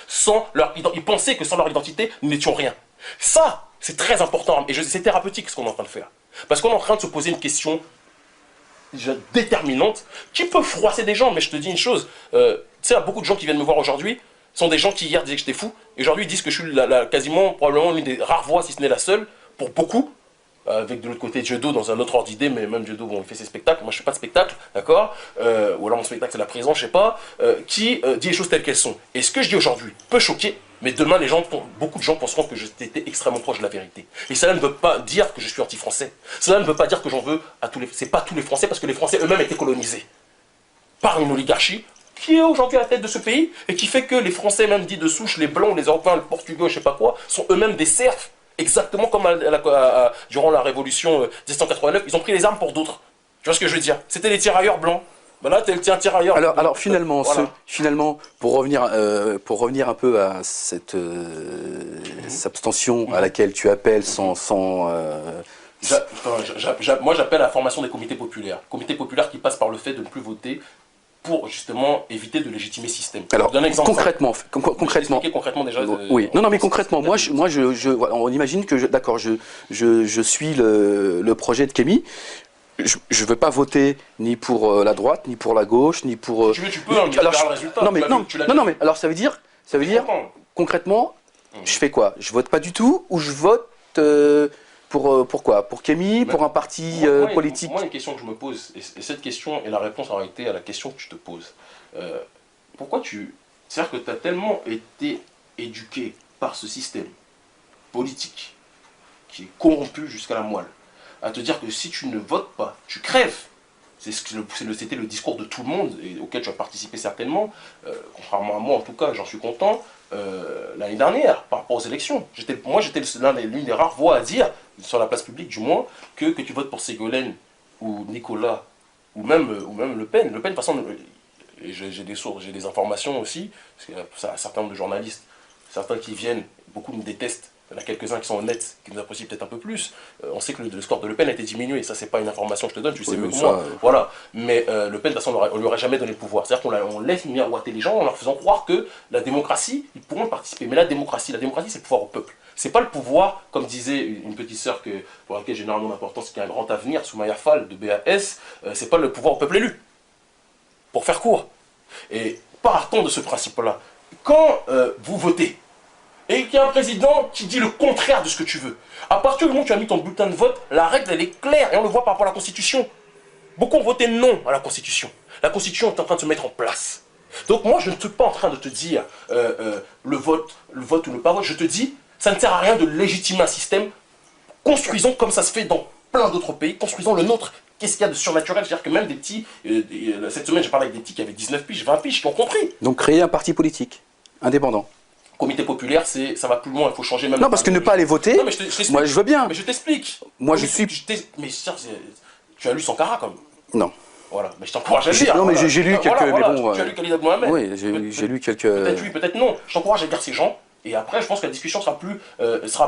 ils pensaient que sans leur identité, nous n'étions rien. Ça, c'est très important et c'est thérapeutique ce qu'on est en train de faire. Parce qu'on est en train de se poser une question déterminante qui peut froisser des gens, mais je te dis une chose, tu sais, beaucoup de gens qui viennent me voir aujourd'hui sont des gens qui hier disaient que j'étais fou, et aujourd'hui ils disent que je suis quasiment, probablement l'une des rares voix, si ce n'est la seule, pour beaucoup, avec de l'autre côté Dieudo dans un autre ordre d'idée, mais même Dieudo, bon, il fait ses spectacles, moi je fais pas de spectacle, d'accord, ou alors mon spectacle c'est la prison, je sais pas, qui dit les choses telles qu'elles sont. Et ce que je dis aujourd'hui peut choquer, mais demain beaucoup de gens penseront que j'étais extrêmement proche de la vérité. Et cela ne veut pas dire que je suis anti-français, cela ne veut pas dire que j'en veux à tous les... C'est pas tous les Français, parce que les Français eux-mêmes étaient colonisés par une oligarchie qui est aujourd'hui à la tête de ce pays, et qui fait que les Français même dits de souche, les Blancs, les Européens, les Portugais, je sais pas quoi, sont eux-mêmes des serfs. Exactement comme durant la révolution 1789, ils ont pris les armes pour d'autres. Tu vois ce que je veux dire? C'était les tirailleurs blancs. Ben là, t'es un tirailleur. Alors finalement, voilà. finalement, pour revenir un peu à cette abstention à laquelle tu appelles moi, j'appelle à la formation des comités populaires. Comités populaires qui passent par le fait de ne plus voter pour justement éviter de légitimer le système. Alors, concrètement, déjà. Oui, non, mais concrètement, on imagine que, d'accord, je suis le projet de Kémy. Je ne veux pas voter ni pour la droite, ni pour la gauche, ni pour... Si tu peux, hein, mais alors, le résultat. Non, mais alors ça veut dire concrètement, je fais quoi? Je vote pas du tout ou je vote pour quoi? Pour Kémy, pour un parti politique? Moi, une question que je me pose, et cette question est la réponse en réalité à la question que tu te poses. Pourquoi tu... C'est-à-dire que tu as tellement été éduqué par ce système politique qui est corrompu jusqu'à la moelle, à te dire que si tu ne votes pas, tu crèves. C'était le discours de tout le monde, et auquel tu as participé certainement, contrairement à moi en tout cas, j'en suis content, l'année dernière, par rapport aux élections. Moi j'étais l'une des rares voix à dire, sur la place publique du moins, que tu votes pour Ségolène, ou Nicolas, ou même Le Pen. Le Pen, de toute façon, j'ai des sources, j'ai des informations aussi, parce qu'il y a un certain nombre de journalistes, certains qui viennent, beaucoup me détestent. Il y en a quelques-uns qui sont honnêtes, qui nous apprécient peut-être un peu plus. On sait que le score de Le Pen a été diminué. Ça, c'est pas une information que je te donne, tu sais mieux que moi. Voilà. Mais Le Pen, de toute façon, on lui aurait jamais donné le pouvoir. C'est-à-dire qu'on laisse miroiter les gens en leur faisant croire que la démocratie, ils pourront participer. Mais la démocratie, c'est le pouvoir au peuple. C'est pas le pouvoir, comme disait une petite sœur pour laquelle j'ai énormément d'importance, qui a un grand avenir, Soumaya Fall, de BAS, c'est pas le pouvoir au peuple élu. Pour faire court. Et partons de ce principe-là. Quand vous votez, et qu'il y a un président qui dit le contraire de ce que tu veux. À partir du moment où tu as mis ton bulletin de vote, la règle elle est claire, et on le voit par rapport à la Constitution. Beaucoup ont voté non à la Constitution. La Constitution est en train de se mettre en place. Donc moi je ne suis pas en train de te dire le vote ou le pas vote, je te dis, ça ne sert à rien de légitimer un système. Construisons comme ça se fait dans plein d'autres pays, construisons le nôtre. Qu'est-ce qu'il y a de surnaturel? C'est-à-dire que même des petits, cette semaine j'ai parlé avec des petits qui avaient 19 piges, 20 piges, qui ont compris. Donc créer un parti politique indépendant. Comité populaire, ça va plus loin, il faut changer même... Non, parce que ne pas aller voter, non, mais moi je veux bien. Mais je t'explique. Moi je suis... Mais tu as lu Sankara comme... Non. Voilà, mais je t'encourage à le lire. Non, mais j'ai lu quelques... Voilà, mais bon, tu as lu Khalid Abou Mohamed. Oui, j'ai lu quelques... Peut-être oui, peut-être non. Je t'encourage à lire ces gens. Et après, je pense que la discussion sera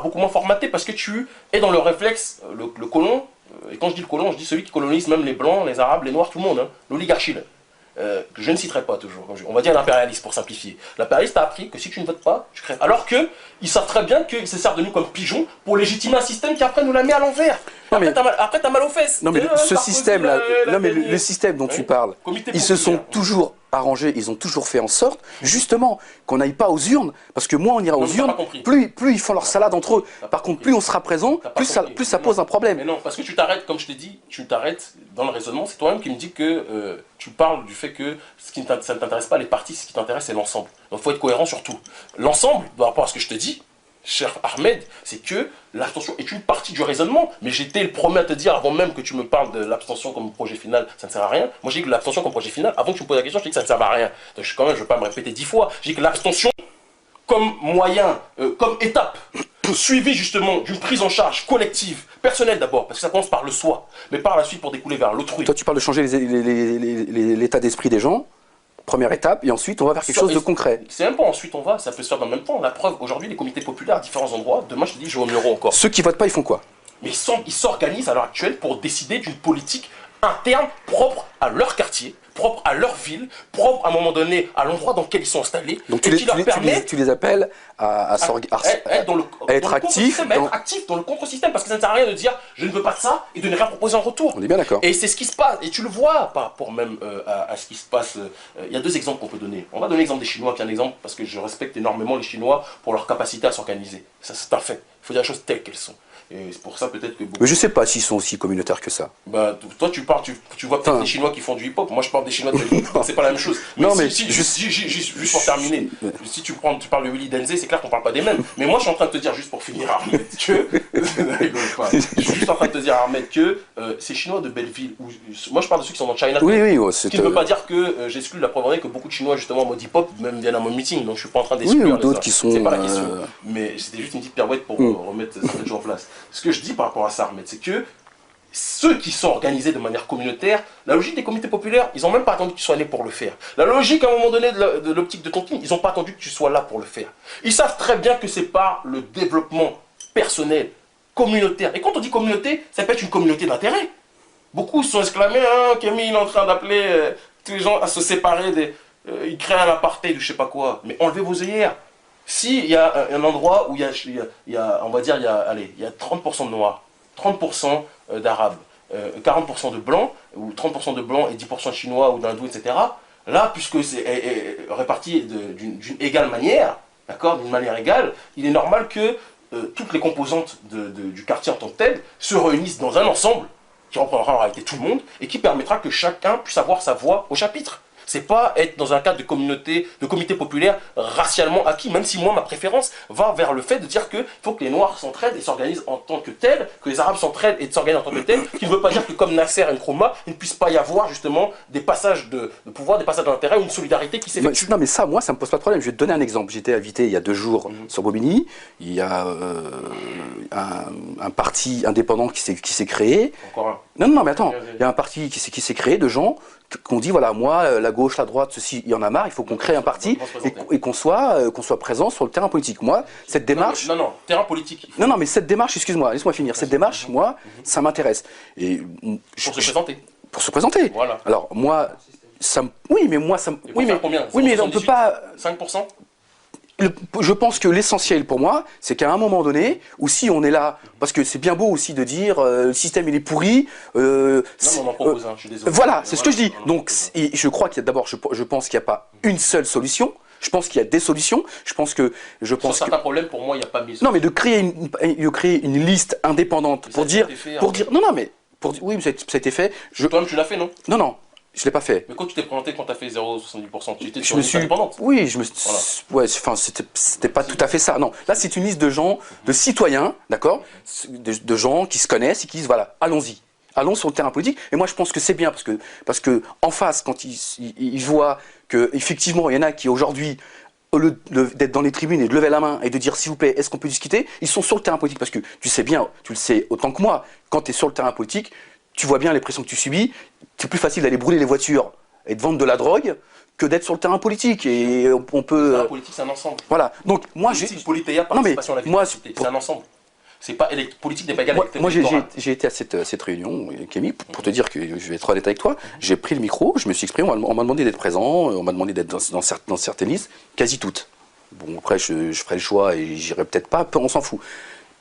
beaucoup moins formatée parce que tu es dans le réflexe, le colon. Et quand je dis le colon, je dis celui qui colonise même les blancs, les arabes, les noirs, tout le monde. Hein, l'oligarchie, là. Que je ne citerai pas toujours. On va dire l'impérialiste pour simplifier. L'impérialiste a appris que si tu ne votes pas, tu crèves. Alors qu'ils savent très bien qu'ils se servent de nous comme pigeons pour légitimer un système qui après nous la met à l'envers. Après t'as mal aux fesses. Non mais ce système-là, le système dont tu parles, ils se sont toujours arrangés, ils ont toujours fait en sorte, justement, qu'on n'aille pas aux urnes, parce que moins on ira aux urnes, plus ils font leur salade entre eux. Par contre, plus on sera présent, plus ça pose un problème. Mais non, parce que tu t'arrêtes, comme je t'ai dit, tu t'arrêtes dans le raisonnement, c'est toi-même qui me dis que tu parles du fait que ça ne t'intéresse pas les partis, ce qui t'intéresse c'est l'ensemble. Donc il faut être cohérent sur tout. L'ensemble, par rapport à ce que je te dis, cher Ahmed, c'est que l'abstention est une partie du raisonnement. Mais j'étais le premier à te dire, avant même que tu me parles de l'abstention comme projet final, ça ne sert à rien. Moi j'ai dit que l'abstention comme projet final, avant que tu me poses la question, je dis que ça ne sert à rien. Donc je ne vais pas me répéter 10 fois. J'ai dit que l'abstention comme moyen, comme étape, suivi justement d'une prise en charge collective, personnelle d'abord, parce que ça commence par le soi, mais par la suite pour découler vers l'autrui. Toi, tu parles de changer l'état d'esprit des gens, première étape, et ensuite on va vers quelque chose de concret. C'est même pas ensuite on va, ça peut se faire dans le même temps. La preuve, aujourd'hui, les comités populaires à différents endroits, demain je te dis, je vais au euro encore. Ceux qui votent pas, ils font quoi? Mais ils s'organisent à l'heure actuelle pour décider d'une politique interne propre à leur quartier, propre à leur ville, propre à un moment donné à l'endroit dans lequel ils sont installés. Donc et qui leur permet tu les appelles à être actifs dans le contre-système, parce que ça ne sert à rien de dire je ne veux pas de ça et de ne rien proposer en retour. On est bien d'accord. Et c'est ce qui se passe, et tu le vois par rapport même à ce qui se passe. Il y a deux exemples qu'on peut donner. On va donner l'exemple des Chinois, qui est un exemple, parce que je respecte énormément les Chinois pour leur capacité à s'organiser. Ça, c'est un fait. Il faut dire les choses telles qu'elles sont. Et c'est pour ça peut-être que beaucoup... Mais je sais pas s'ils sont aussi communautaires que ça. Bah, toi tu vois peut-être des Chinois qui font du hip-hop, moi je parle des Chinois de hip-hop, c'est pas la même chose. Mais non, juste pour terminer, si tu parles de Willy Denzé, c'est clair qu'on parle pas des mêmes. Mais moi je suis en train de te dire, juste pour finir Ahmed, que... je suis juste en train de te dire Ahmed que ces Chinois de Belleville, moi je parle de ceux qui sont dans China. Oui, ce qui ne veut pas dire que j'exclus la preuve en est que beaucoup de Chinois justement en mode hip-hop même viennent à mon meeting, donc je suis pas en train d'exclure. Oui, ou d'autres qui sont... C'est pas la question. Mais c'était juste une petite pirouette pour remettre certaines choses en place. Ce que je dis par rapport à ça, Ahmed, c'est que ceux qui sont organisés de manière communautaire, la logique des comités populaires, ils n'ont même pas attendu que tu sois né pour le faire. La logique, à un moment donné, de l'optique de ton team, ils n'ont pas attendu que tu sois là pour le faire. Ils savent très bien que c'est par le développement personnel, communautaire. Et quand on dit communauté, ça peut être une communauté d'intérêt. Beaucoup se sont exclamés, hein, Kémy, il est en train d'appeler tous les gens à se séparer, il crée un apartheid ou je sais pas quoi. Mais enlevez vos œillères. S'il y a un endroit où il y a on va dire, il y a 30% de noirs, 30% d'arabes, 40% de blancs, ou 30% de blancs et 10% de chinois ou d'hindous, etc. Là, puisque c'est réparti d'une égale manière, d'accord, d'une manière égale, il est normal que toutes les composantes du quartier en tant que tel se réunissent dans un ensemble qui reprendra en réalité tout le monde et qui permettra que chacun puisse avoir sa voix au chapitre. C'est pas être dans un cadre de comité populaire racialement acquis, même si moi, ma préférence va vers le fait de dire qu'il faut que les Noirs s'entraident et s'organisent en tant que tels, que les Arabes s'entraident et s'organisent en tant que tels, qui ne veut pas dire que comme Nasser et Nkrumah, il ne puisse pas y avoir justement des passages de pouvoir, des passages d'intérêt ou une solidarité qui s'effectue. Non mais ça, moi, ça me pose pas de problème. Je vais te donner un exemple. J'étais invité il y a 2 jours sur Bobigny. Il y a un parti indépendant qui s'est créé. Encore un. Non, mais attends. Il y a un parti qui s'est créé de gens qu'on dit, voilà, moi, la gauche, la droite, ceci, il y en a marre, il faut qu'on crée un parti et qu'on soit présent sur le terrain politique. Moi, cette démarche... Non, terrain politique. Non, mais cette démarche, excuse-moi, laisse-moi finir. Cette démarche, moi, ça m'intéresse. Pour se présenter. Pour se présenter. Voilà. Alors, moi, ça... Oui, mais moi, ça... Oui, mais combien? Oui, mais on ne peut pas... 5%? Je pense que l'essentiel pour moi, c'est qu'à un moment donné, ou si on est là, parce que c'est bien beau aussi de dire le système il est pourri. Non, mais on en propose un, je suis désolé. Voilà, c'est ce que je dis. Donc, je crois qu'il y a d'abord, je pense qu'il n'y a pas une seule solution. Je pense qu'il y a des solutions. Sur certains problèmes, pour moi, il n'y a pas mis. Non, mais de créer une liste indépendante pour dire, non, mais oui, mais ça a été fait. Toi-même, tu l'as fait, non? Non. Je ne l'ai pas fait. Mais quand tu t'es présenté, quand tu as fait 0,70%, tu étais sur une liste indépendante. Oui, ouais, enfin, c'était pas tout à fait ça. Non, là, c'est une liste de gens, de citoyens, d'accord, de gens qui se connaissent et qui disent, voilà, allons-y. Allons sur le terrain politique. Et moi, je pense que c'est bien parce que en face, quand ils voient qu'effectivement, il y en a qui aujourd'hui, au lieu d'être dans les tribunes et de lever la main et de dire, s'il vous plaît, est-ce qu'on peut discuter, ils sont sur le terrain politique. Parce que tu sais bien, tu le sais autant que moi, quand tu es sur le terrain politique, tu vois bien les pressions que tu subis, c'est plus facile d'aller brûler les voitures et de vendre de la drogue que d'être sur le terrain politique. Et on peut... Le terrain politique, c'est un ensemble. Voilà. Donc, moi, participation à la vie de la société, c'est un ensemble. C'est pas politique n'est pas égal à moi, j'ai été à cette réunion, Kémy, pour te dire que je vais être honnête avec toi. J'ai pris le micro, je me suis exprimé, on m'a demandé d'être présent, on m'a demandé d'être dans certaines listes, quasi toutes. Bon, après, je ferai le choix et j'irai peut-être pas, on s'en fout.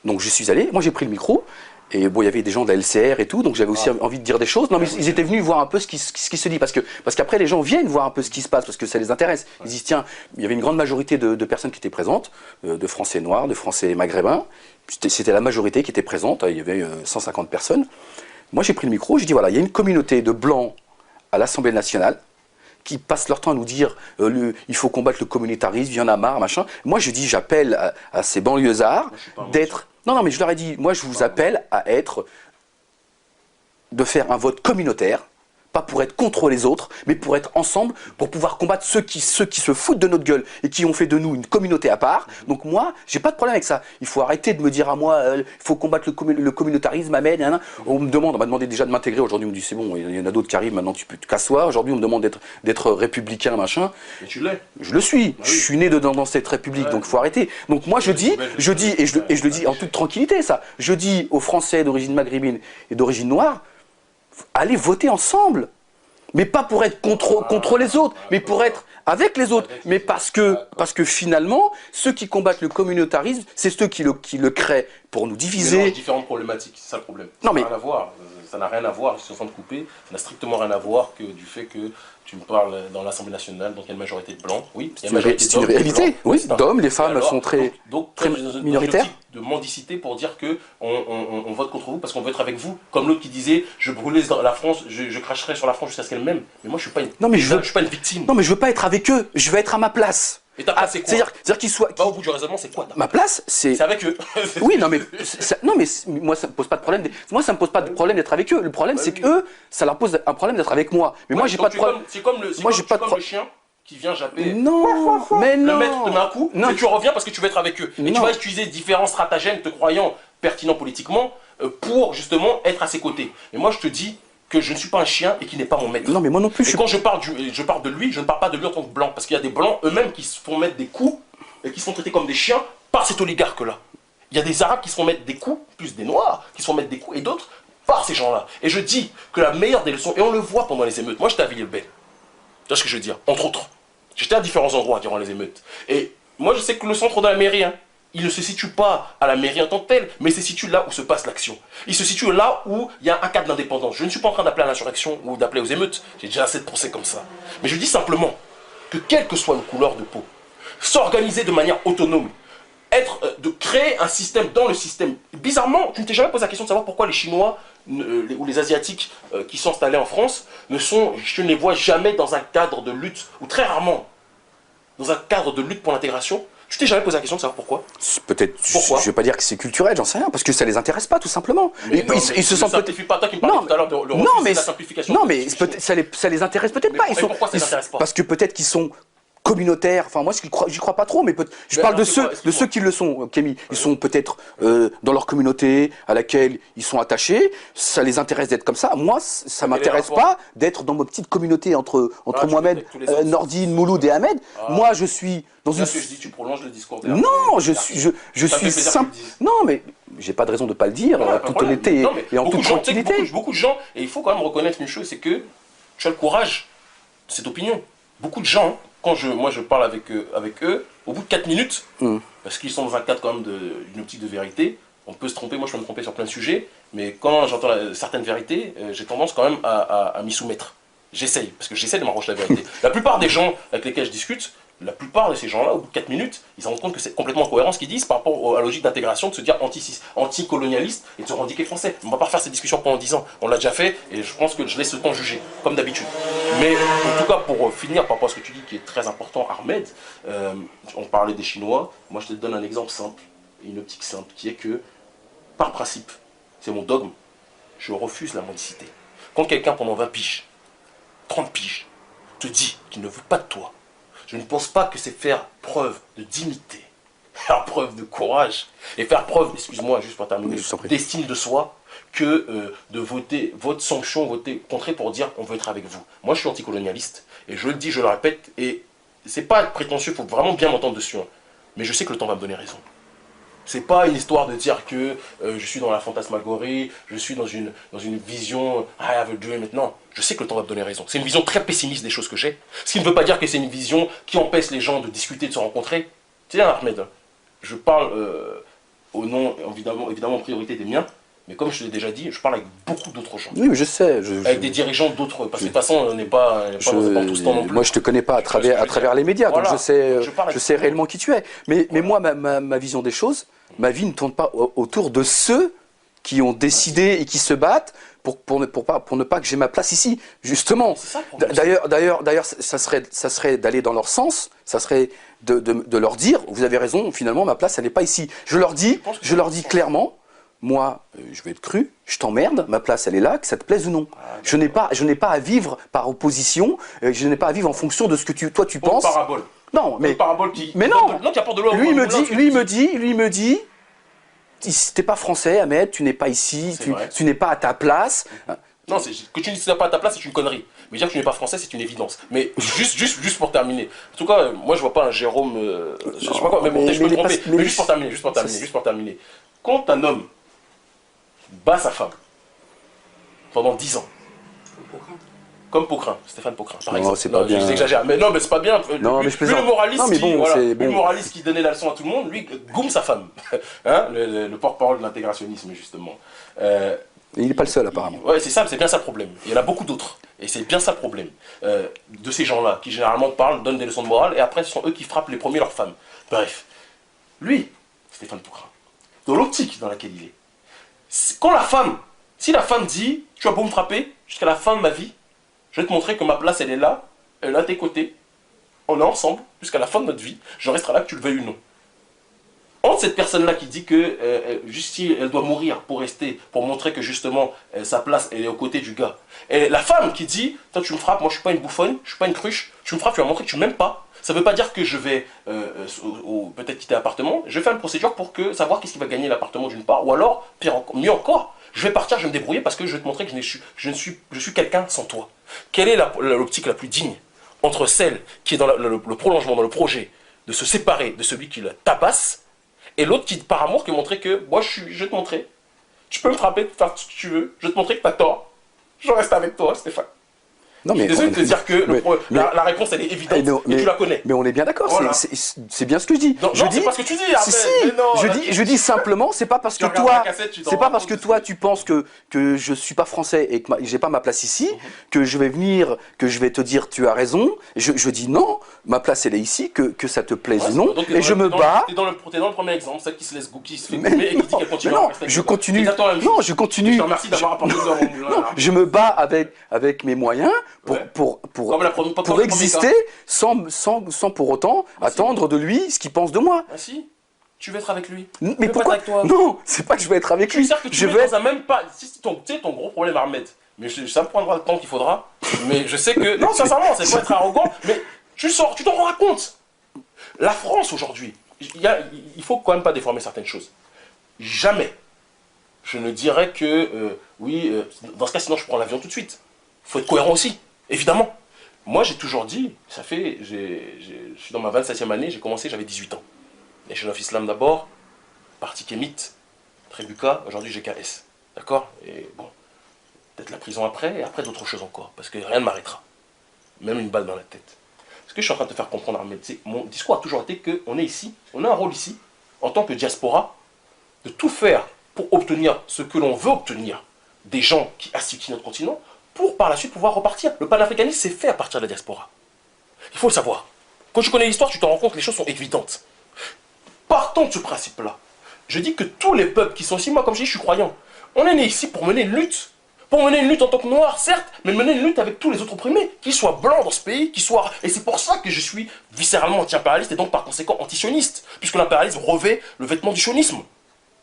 Donc, je suis allé, moi j'ai pris le micro. Et bon, il y avait des gens de la LCR et tout, donc j'avais aussi envie de dire des choses. Non, mais ils étaient venus voir un peu ce qui se dit, parce qu'après les gens viennent voir un peu ce qui se passe, parce que ça les intéresse. Ils disent, tiens, il y avait une grande majorité de personnes qui étaient présentes, de Français noirs, de Français maghrébins. C'était la majorité qui était présente, il y avait 150 personnes. Moi, j'ai pris le micro, j'ai dit, voilà, il y a une communauté de blancs à l'Assemblée nationale qui passent leur temps à nous dire il faut combattre le communautarisme, il y en a marre, machin. Moi, je dis, j'appelle à ces banlieusards d'être... Non, mais je leur ai dit, moi je vous appelle de faire un vote communautaire pas pour être contre les autres, mais pour être ensemble, pour pouvoir combattre ceux qui se foutent de notre gueule et qui ont fait de nous une communauté à part. Donc moi, j'ai pas de problème avec ça. Il faut arrêter de me dire à moi, il faut combattre le communautarisme, Ahmed. On m'a demandé déjà de m'intégrer. Aujourd'hui, on me dit c'est bon, il y en a d'autres qui arrivent, maintenant tu peux te casser. Aujourd'hui, on me demande d'être républicain, machin. Et tu l'es. Je le suis. Ah oui. Je suis né dans cette république, donc il faut arrêter. Donc moi, je dis, et je le dis en toute tranquillité, ça. Je dis aux Français d'origine maghrébine et d'origine noire, allez voter ensemble. Mais pas pour être contre les autres, mais pour être avec les autres. Mais parce que finalement, ceux qui combattent le communautarisme, c'est ceux qui le créent pour nous diviser. Différentes problématiques, c'est ça le problème. Non, mais... Ça n'a rien à voir. Ça n'a rien à voir, je suis en train de couper. Ça n'a strictement rien à voir que du fait que tu me parles dans l'Assemblée nationale, donc il y a une majorité de blancs. Oui, il y a une majorité c'est une réalité. Oui, d'hommes, les femmes sont très minoritaires. De mendicité pour dire que on vote contre vous parce qu'on veut être avec vous. Comme l'autre qui disait, je brûlais la France, je cracherai sur la France jusqu'à ce qu'elle m'aime. Mais moi, je suis pas je suis pas une victime. Non, mais je veux pas être avec eux. Je veux être à ma place. Et ta place, c'est quoi? C'est-à-dire qu'ils soient... Au bout du raisonnement, c'est quoi? Ma place, c'est... C'est avec eux. Oui, non, mais moi, ça me pose pas de problème. Moi, ça me pose pas de problème d'être avec eux. Le problème, c'est qu'eux, ça leur pose un problème d'être avec moi. Mais moi, j'ai pas de problème. C'est comme le chien qui vient japper. Non, mais non. Le maître te met un coup, et tu reviens parce que tu veux être avec eux. Et tu vas utiliser différents stratagèmes te croyant pertinents politiquement pour justement être à ses côtés. Mais moi, je te dis que je ne suis pas un chien et qu'il n'est pas mon maître. Non, mais moi non plus. Et quand je parle de lui, je ne parle pas de lui en tant que blanc. Parce qu'il y a des blancs eux-mêmes qui se font mettre des coups et qui se font traiter comme des chiens par cet oligarque-là. Il y a des Arabes qui se font mettre des coups, plus des Noirs, qui se font mettre des coups, et d'autres par ces gens-là. Et je dis que la meilleure des leçons, et on le voit pendant les émeutes, moi j'étais à Villers-le-Bel. Tu vois ce que je veux dire? Entre autres. J'étais à différents endroits durant les émeutes. Et moi je sais que le centre de la mairie, il ne se situe pas à la mairie en tant que tel, mais il se situe là où se passe l'action. Il se situe là où il y a un cadre d'indépendance. Je ne suis pas en train d'appeler à l'insurrection ou d'appeler aux émeutes. J'ai déjà assez de procès comme ça. Mais je dis simplement que quelle que soit une couleur de peau, s'organiser de manière autonome, de créer un système dans le système. Bizarrement, tu ne t'es jamais posé la question de savoir pourquoi les Chinois ou les Asiatiques qui sont installés en France, je ne les vois jamais dans un cadre de lutte, ou très rarement, dans un cadre de lutte pour l'intégration. Tu t'es jamais posé la question de savoir pourquoi? Peut-être, je ne vais pas dire que c'est culturel, j'en sais rien, parce que ça les intéresse pas, tout simplement. Ils se sentent peut-être pas. Toi qui me parlais tout à l'heure de refuser la simplification. Non, mais ça les intéresse peut-être pas. Pourquoi ça les intéresse pas? Parce que peut-être qu'ils sont communautaires. Enfin, moi, j'y crois pas trop, mais je parle de ceux qui le sont, Kémy. Ils sont peut-être dans leur communauté à laquelle ils sont attachés. Ça les intéresse d'être comme ça. Moi, ça m'intéresse pas d'être dans ma petite communauté entre Mohamed, Nordine, Mouloud et Ahmed. Moi, je suis dans une... Ce que je dis, tu prolonges le discours. Non, je suis simple. Non, mais j'ai pas de raison de pas le dire, en toute honnêteté et en toute tranquillité. Beaucoup de gens, et il faut quand même reconnaître une chose, c'est que tu as le courage de cette opinion. Beaucoup de gens, quand moi je parle avec eux, au bout de 4 minutes, parce qu'ils sont dans un cadre quand même d'une optique de vérité, on peut se tromper, moi je peux me tromper sur plein de sujets, mais quand j'entends certaines vérités, j'ai tendance quand même à m'y soumettre. J'essaye, parce que j'essaie de m'arracher la vérité. La plupart des gens avec lesquels je discute, la plupart de ces gens-là, au bout de 4 minutes, ils se rendent compte que c'est complètement incohérent ce qu'ils disent par rapport à la logique d'intégration, de se dire anti-colonialiste et de se revendiquer français. On ne va pas refaire cette discussion pendant 10 ans. On l'a déjà fait et je pense que je laisse le temps juger, comme d'habitude. Mais en tout cas, pour finir par rapport à ce que tu dis qui est très important, Ahmed, on parlait des Chinois. Moi, je te donne un exemple simple, une optique simple, qui est que, par principe, c'est mon dogme, je refuse la mendicité. Quand quelqu'un, pendant 20 piges, 30 piges, te dit qu'il ne veut pas de toi, je ne pense pas que c'est faire preuve de dignité, faire preuve de courage et faire preuve, excuse-moi, juste pour terminer, d'estime de soi, que de voter votre sanction, voter contre pour dire on veut être avec vous. Moi, je suis anticolonialiste et je le dis, je le répète, et c'est pas prétentieux, il faut vraiment bien m'entendre dessus. Mais je sais que le temps va me donner raison. C'est pas une histoire de dire que je suis dans la fantasmagorie, je suis dans une vision I have a dream maintenant. Je sais que le temps va me donner raison. C'est une vision très pessimiste des choses que j'ai. Ce qui ne veut pas dire que c'est une vision qui empêche les gens de discuter, de se rencontrer. Tiens, Ahmed, je parle au nom, évidemment en priorité des miens, mais comme je te l'ai déjà dit, je parle avec beaucoup d'autres gens. Oui, mais je sais. Avec des dirigeants d'autres, parce que de toute façon, on n'est pas dans tout ce temps non plus. Moi, je te connais pas à travers les médias, voilà. Donc je sais réellement qui tu es. Mais moi, ma vision des choses, ma vie ne tourne pas autour de ceux qui ont décidé et qui se battent pour ne pas que j'ai ma place ici, justement. D'ailleurs, ça serait d'aller dans leur sens, ça serait de leur dire, vous avez raison, finalement, ma place, elle n'est pas ici. Je leur dis clairement, moi, je vais être cru, je t'emmerde, ma place elle est là, que ça te plaise ou non. Je n'ai pas à vivre par opposition, je n'ai pas à vivre en fonction de ce que toi tu penses. Parabole. Non, mais parabole mais non. Non, qui apporte de l'eau. Lui il me dit, t'es pas français, Ahmed, tu n'es pas ici, tu n'es pas à ta place. Non, que tu ne sois pas à ta place, c'est une connerie. Mais dire que tu n'es pas français, c'est une évidence. Mais juste pour terminer. En tout cas, moi, je vois pas un Jérôme. Je sais pas quoi, mais bon, je peux me tromper. Mais juste pour terminer. Quand un homme bat sa femme pendant 10 ans, comme Pocrin, Stéphane Pocrin, par exemple. C'est pas bien. J'exagère, mais non, mais c'est pas bien. Non, mais je plaisante. Le moraliste, le moraliste qui donnait la leçon à tout le monde, lui, goum sa femme. Hein, le porte-parole de l'intégrationnisme, justement. Il n'est pas le seul, apparemment. Ouais, c'est bien ça le problème. Il y en a beaucoup d'autres. Et c'est bien ça le problème. De ces gens-là, qui généralement parlent, donnent des leçons de morale, et après, ce sont eux qui frappent les premiers leurs femmes. Bref. Lui, Stéphane Pocrin, dans l'optique dans laquelle il est, si la femme dit, tu vas beau me frapper, jusqu'à la fin de ma vie, je vais te montrer que ma place, elle est là, elle est à tes côtés, on est ensemble, jusqu'à la fin de notre vie, je resterai là que tu le veuilles ou non. Entre cette personne-là qui dit que juste si elle doit mourir pour rester, pour montrer que justement sa place elle est aux côtés du gars. Et la femme qui dit, toi tu me frappes, moi je suis pas une bouffonne, je suis pas une cruche, tu me frappes, tu vas montrer que tu m'aimes pas. Ça veut pas dire que je vais peut-être quitter l'appartement, je vais faire une procédure pour savoir qu'est-ce qui va gagner l'appartement d'une part, ou alors, mieux encore, je vais partir, je vais me débrouiller parce que je vais te montrer que je suis quelqu'un sans toi. Quelle est l'optique la plus digne entre celle qui est dans le prolongement, dans le projet, de se séparer de celui qui la tabasse, et l'autre qui, par amour, qui montrait que, moi, je vais te montrer. Tu peux me frapper, faire ce que tu veux. Je vais te montrer que t'as tort. Je reste avec toi, Stéphane. Non, mais désolé de te dire que la réponse, elle est évidente. Et tu la connais. Mais on est bien d'accord. Voilà. C'est bien ce que je dis. Non, c'est pas ce que tu dis. Je dis simplement, c'est pas parce que toi, tu penses que je suis pas français et que j'ai pas ma place ici, que je vais venir, que je vais te dire tu as raison. Je dis non, ma place elle est ici, que ça te plaise ou non. Et je me bats. T'es dans le premier exemple, celle qui se laisse qui se fait goumer et qui dit qu'elle continue. Non, je continue. Non, je continue. Je te remercie d'avoir apporté ça dans mon moulin. Non, je me bats avec mes moyens pour exister sans pour autant attendre de lui ce qu'il pense de moi. Ah si, tu veux être avec lui. Mais pourquoi avec toi? Non, c'est pas que je veux être avec lui. Je vais être dans un même pas. Si ton gros problème, Ahmed. Mais ça me prendra le temps qu'il faudra. Mais je sais que non, sincèrement, c'est pas être arrogant. Mais tu t'en rends compte. La France aujourd'hui, il faut quand même pas déformer certaines choses. Jamais je ne dirais que dans ce cas, sinon je prends l'avion tout de suite. Il faut être cohérent aussi, évidemment. Moi, j'ai toujours dit, je suis dans ma 27e année, j'ai commencé, j'avais 18 ans. Nation of Islam d'abord, parti Kémite, Trébuka, aujourd'hui GKS. D'accord? Et bon, peut-être la prison après, et après d'autres choses encore, parce que rien ne m'arrêtera. Même une balle dans la tête. Ce que je suis en train de te faire comprendre, Ahmed, c'est mon discours a toujours été qu'on est ici, on a un rôle ici, en tant que diaspora, de tout faire pour obtenir ce que l'on veut obtenir des gens qui asphyxient notre continent, pour par la suite pouvoir repartir. Le panafricanisme, c'est fait à partir de la diaspora. Il faut le savoir. Quand tu connais l'histoire, tu te rends compte que les choses sont évidentes. Partons de ce principe-là. Je dis que tous les peuples qui sont ici, moi comme je dis, je suis croyant. On est né ici pour mener une lutte. Pour mener une lutte en tant que noir, certes, mais mener une lutte avec tous les autres opprimés, qu'ils soient blancs dans ce pays, qu'ils soient... Et c'est pour ça que je suis viscéralement anti-impérialiste et donc par conséquent anti-sioniste, puisque l'impérialisme revêt le vêtement du sionisme.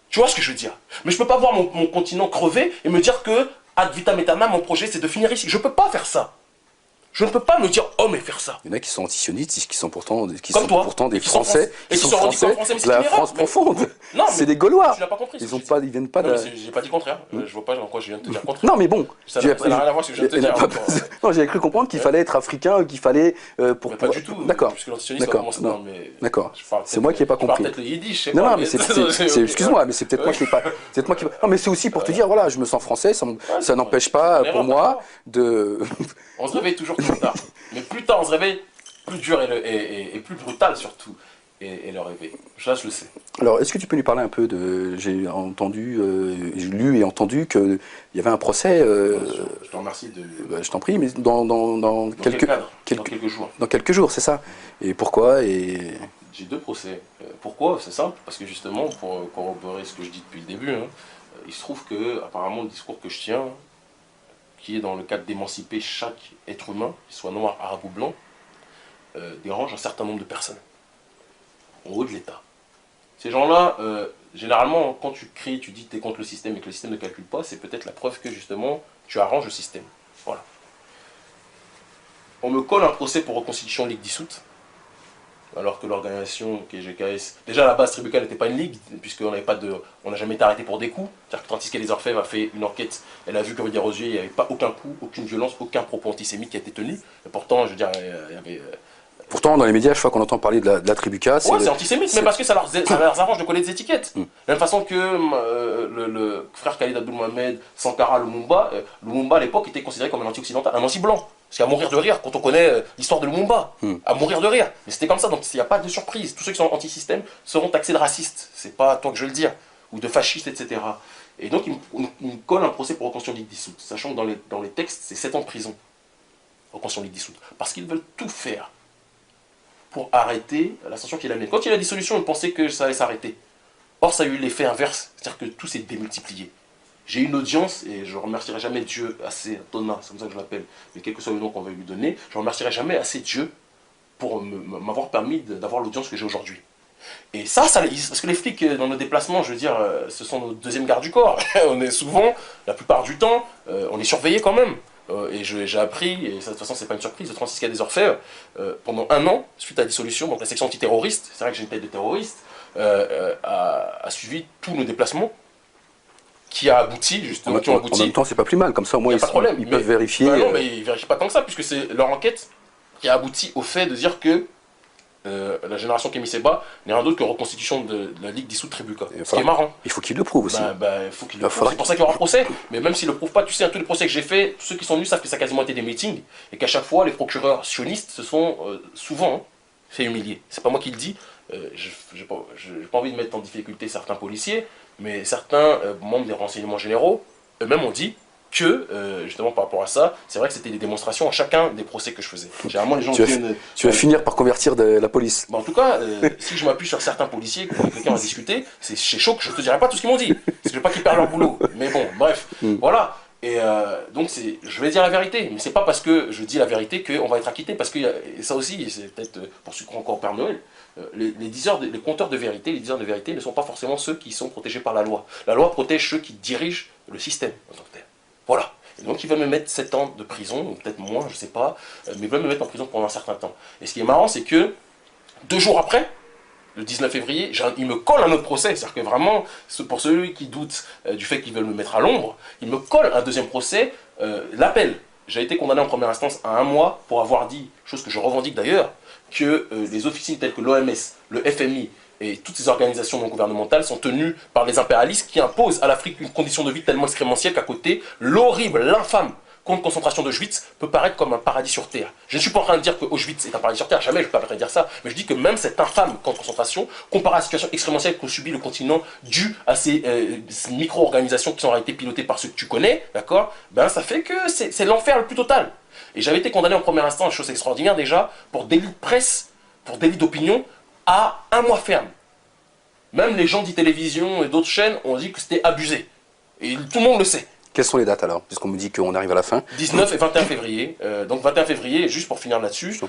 Tu vois ce que je veux dire? Mais je peux pas voir mon continent crever et me dire que ad vitam aeternam, mon projet c'est de finir ici. Je peux pas faire ça. Je ne peux pas me dire, oh mais faire ça. Il y en a qui sont antisionistes, qui sont pourtant des Français, qui sont français de la France profonde. C'est des Gaulois. Tu n'as pas compris. Ils viennent pas de... J'ai pas dit contraire. Je vois pas en quoi je viens de te dire contraire. Non mais bon. Ça n'a rien à voir avec ce que je viens de te dire. Non, j'avais cru comprendre qu'il fallait être africain, qu'il fallait... Pas du tout. D'accord. Puisque l'antisionisme a commencé dans... D'accord. C'est moi qui n'ai pas compris. Peut-être le yiddish, je sais pas. Non, mais excuse-moi, mais c'est peut-être moi qui n'ai pas... Non, mais c'est aussi pour te dire, voilà, je me sens français, ça n'empêche pas pour moi de... On se réveille toujours plus tard. Mais plus tard on se réveille, plus dur et plus brutal surtout est le réveil. Ça, je le sais. Alors, est-ce que tu peux nous parler un peu de... J'ai entendu, j'ai lu et entendu qu'il y avait un procès... Je te remercie de... je t'en prie, mais dans quelques jours. Dans quelques jours, c'est ça. Et pourquoi J'ai 2 procès. Pourquoi? C'est simple, parce que justement, pour corroborer ce que je dis depuis le début, il se trouve que, apparemment, le discours que je tiens, qui est dans le cadre d'émanciper chaque être humain, qu'il soit noir, arabe ou blanc, dérange un certain nombre de personnes, en haut de l'État. Ces gens-là, généralement, quand tu cries, tu dis que tu es contre le système et que le système ne calcule pas, c'est peut-être la preuve que justement, tu arranges le système. Voilà. On me colle un procès pour reconstitution de ligue dissoute, alors que l'organisation qui est GKS, déjà à la base Tribuca n'était pas une ligue, puisqu'on n'a jamais été arrêté pour des coups. C'est-à-dire que Francisque des Orfèvres a fait une enquête, elle a vu que Rudy Rosier, il n'y avait pas aucun coup, aucune violence, aucun propos antisémite qui a été tenu. Et pourtant, je veux dire, il y avait... Pourtant, dans les médias, chaque fois qu'on entend parler de la Tribuca, ouais, c'est antisémite, mais parce que ça leur arrange de coller des étiquettes. De la même façon que le frère Khalid Abdul Mohamed, Sankara Lumumba, Lumumba à l'époque était considéré comme un anti-occidental, un anti-blanc. Parce qu'à mourir de rire, quand on connaît l'histoire de Lumumba, à mourir de rire. Mais c'était comme ça, donc il n'y a pas de surprise. Tous ceux qui sont anti-système seront taxés de racistes. C'est pas toi que je veux le dire. Ou de fascistes, etc. Et donc ils me collent un procès pour reconstruction de ligue dissoute. Sachant que dans les textes, c'est 7 ans de prison. Reconstruction de ligue dissoute. Parce qu'ils veulent tout faire pour arrêter l'ascension qu'il a menée. Quand il y a la dissolution, on pensait que ça allait s'arrêter. Or, ça a eu l'effet inverse, c'est-à-dire que tout s'est démultiplié. J'ai eu une audience, et je ne remercierai jamais Dieu assez, Thomas, c'est comme ça que je l'appelle, mais quel que soit le nom qu'on va lui donner, je ne remercierai jamais assez Dieu pour m'avoir permis d'avoir l'audience que j'ai aujourd'hui. Et ça, parce que les flics, dans nos déplacements, je veux dire, ce sont nos deuxièmes gardes du corps. On est souvent, la plupart du temps, on est surveillés quand même. Et j'ai appris, et ça, de toute façon c'est pas une surprise, le Francisque des Orfèvres, pendant 1 an, suite à la dissolution, donc la section antiterroriste, c'est vrai que j'ai une tête de terroriste, a suivi tous nos déplacements, qui a abouti, justement, qui ont abouti. En même temps, c'est pas plus mal, comme ça au moins ils peuvent vérifier. Non, mais ils vérifient pas tant que ça, puisque c'est leur enquête qui a abouti au fait de dire que la génération Kémy Séba n'est rien d'autre que reconstitution de la Ligue dissoute Tribuca. Ce qui est marrant. Il faut qu'il le prouve aussi. Il faut qu'il le prouve. C'est pour ça qu'il y aura un procès. Mais même s'il ne le prouve pas, tu sais, tous les procès que j'ai faits, tous ceux qui sont venus savent que ça a quasiment été des meetings. Et qu'à chaque fois, les procureurs sionistes se sont souvent fait humilier. C'est pas moi qui le dis. J'ai pas envie de mettre en difficulté certains policiers, mais certains membres des renseignements généraux, eux-mêmes ont dit que, justement par rapport à ça, c'est vrai que c'était des démonstrations à chacun des procès que je faisais. Généralement, les gens tu vas finir par convertir la police. En tout cas, si je m'appuie sur certains policiers avec lesquels on a discuté, c'est chaud que je te dirai pas tout ce qu'ils m'ont dit. Parce que je veux pas qu'ils perdent leur boulot. Mais bon, bref, voilà. Et donc, je vais dire la vérité. Mais c'est pas parce que je dis la vérité qu'on va être acquitté. Parce que et ça aussi, c'est peut-être pour ceux qui croient encore au Père Noël, les compteurs de vérité, les diseurs de vérité ne sont pas forcément ceux qui sont protégés par la loi. La loi protège ceux qui dirigent le système en tant que tel. Voilà. Et donc ils veulent me mettre 7 ans de prison, ou peut-être moins, je ne sais pas, mais ils veulent me mettre en prison pendant un certain temps. Et ce qui est marrant, c'est que 2 jours après, le 19 février, ils me collent un autre procès. C'est-à-dire que vraiment, pour ceux qui doutent du fait qu'ils veulent me mettre à l'ombre, ils me collent un deuxième procès, l'appel. J'ai été condamné en première instance à 1 mois pour avoir dit, chose que je revendique d'ailleurs, que les officines telles que l'OMS, le FMI, et toutes ces organisations non gouvernementales sont tenues par les impérialistes qui imposent à l'Afrique une condition de vie tellement excrémentielle qu'à côté, l'horrible, l'infâme camp de concentration d'Auschwitz peut paraître comme un paradis sur Terre. Je ne suis pas en train de dire que Auschwitz est un paradis sur Terre, jamais je ne peux pas dire ça, mais je dis que même cet infâme camp de concentration, comparé à la situation extrémentielle que subit le continent due à ces micro-organisations qui sont en réalité pilotées par ceux que tu connais, d'accord, ben ça fait que c'est l'enfer le plus total. Et j'avais été condamné en première instance, chose extraordinaire déjà, pour délit de presse, pour délit d'opinion, à 1 mois ferme. Même les gens d'e-télévision et d'autres chaînes ont dit que c'était abusé. Et tout le monde le sait. Quelles sont les dates alors, puisqu'on me dit qu'on arrive à la fin? 19 et 21 février. Donc 21 février, juste pour finir là-dessus,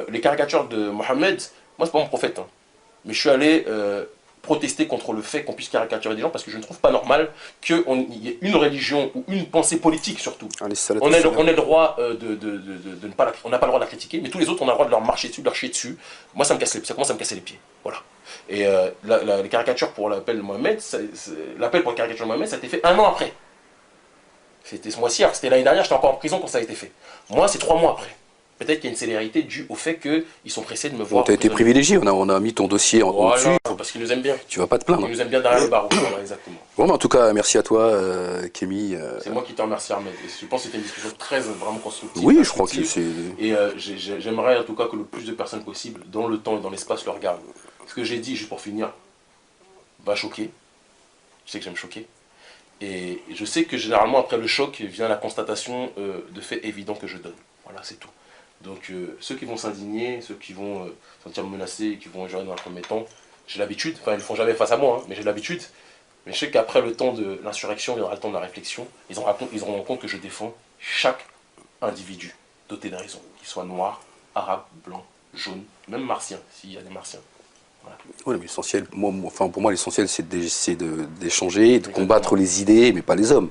les caricatures de Mohamed, moi c'est pas mon prophète, hein, mais je suis allé protester contre le fait qu'on puisse caricaturer des gens parce que je ne trouve pas normal qu'il y ait une religion ou une pensée politique surtout. On a le droit de ne pas on n'a pas le droit de la critiquer, mais tous les autres on a le droit de leur marcher dessus, de leur chier dessus. Moi ça commence à me casser les pieds. Voilà. Et les caricatures pour l'appel Mohamed, l'appel pour la caricature de Mohamed, ça a été fait 1 an après. C'était ce mois-ci, c'était l'année dernière, j'étais encore en prison quand ça a été fait. Moi, c'est 3 mois après. Peut-être qu'il y a une célérité due au fait qu'ils sont pressés de me voir. Tu as été privilégié, on a mis ton dossier en dessus. Parce qu'ils nous aiment bien. Tu vas pas te plaindre. Ils nous aiment bien derrière les barreaux, voilà, exactement. Bon, en tout cas, merci à toi, Kémy. C'est moi qui te remercie, Ahmed. Et je pense que c'était une discussion vraiment constructive. Oui, je crois que c'est... Et j'aimerais en tout cas que le plus de personnes possible, dans le temps et dans l'espace, le regardent. Ce que j'ai dit, juste pour finir, va choquer. Je sais que j'aime choquer. Et je sais que généralement, après le choc, vient la constatation de faits évidents que je donne. Voilà, c'est tout. Donc, ceux qui vont s'indigner, ceux qui vont se sentir menacés, qui vont gérer dans un premier temps, j'ai l'habitude, enfin, ils ne le font jamais face à moi, hein, mais j'ai l'habitude. Mais je sais qu'après le temps de l'insurrection, il y aura le temps de la réflexion. Ils se rendront compte que je défends chaque individu doté de raison, qu'il soit noir, arabe, blanc, jaune, même martien, s'il y a des martiens. Oui, mais l'essentiel, enfin, pour moi, l'essentiel, c'est d'échanger, de combattre les idées, mais pas les hommes.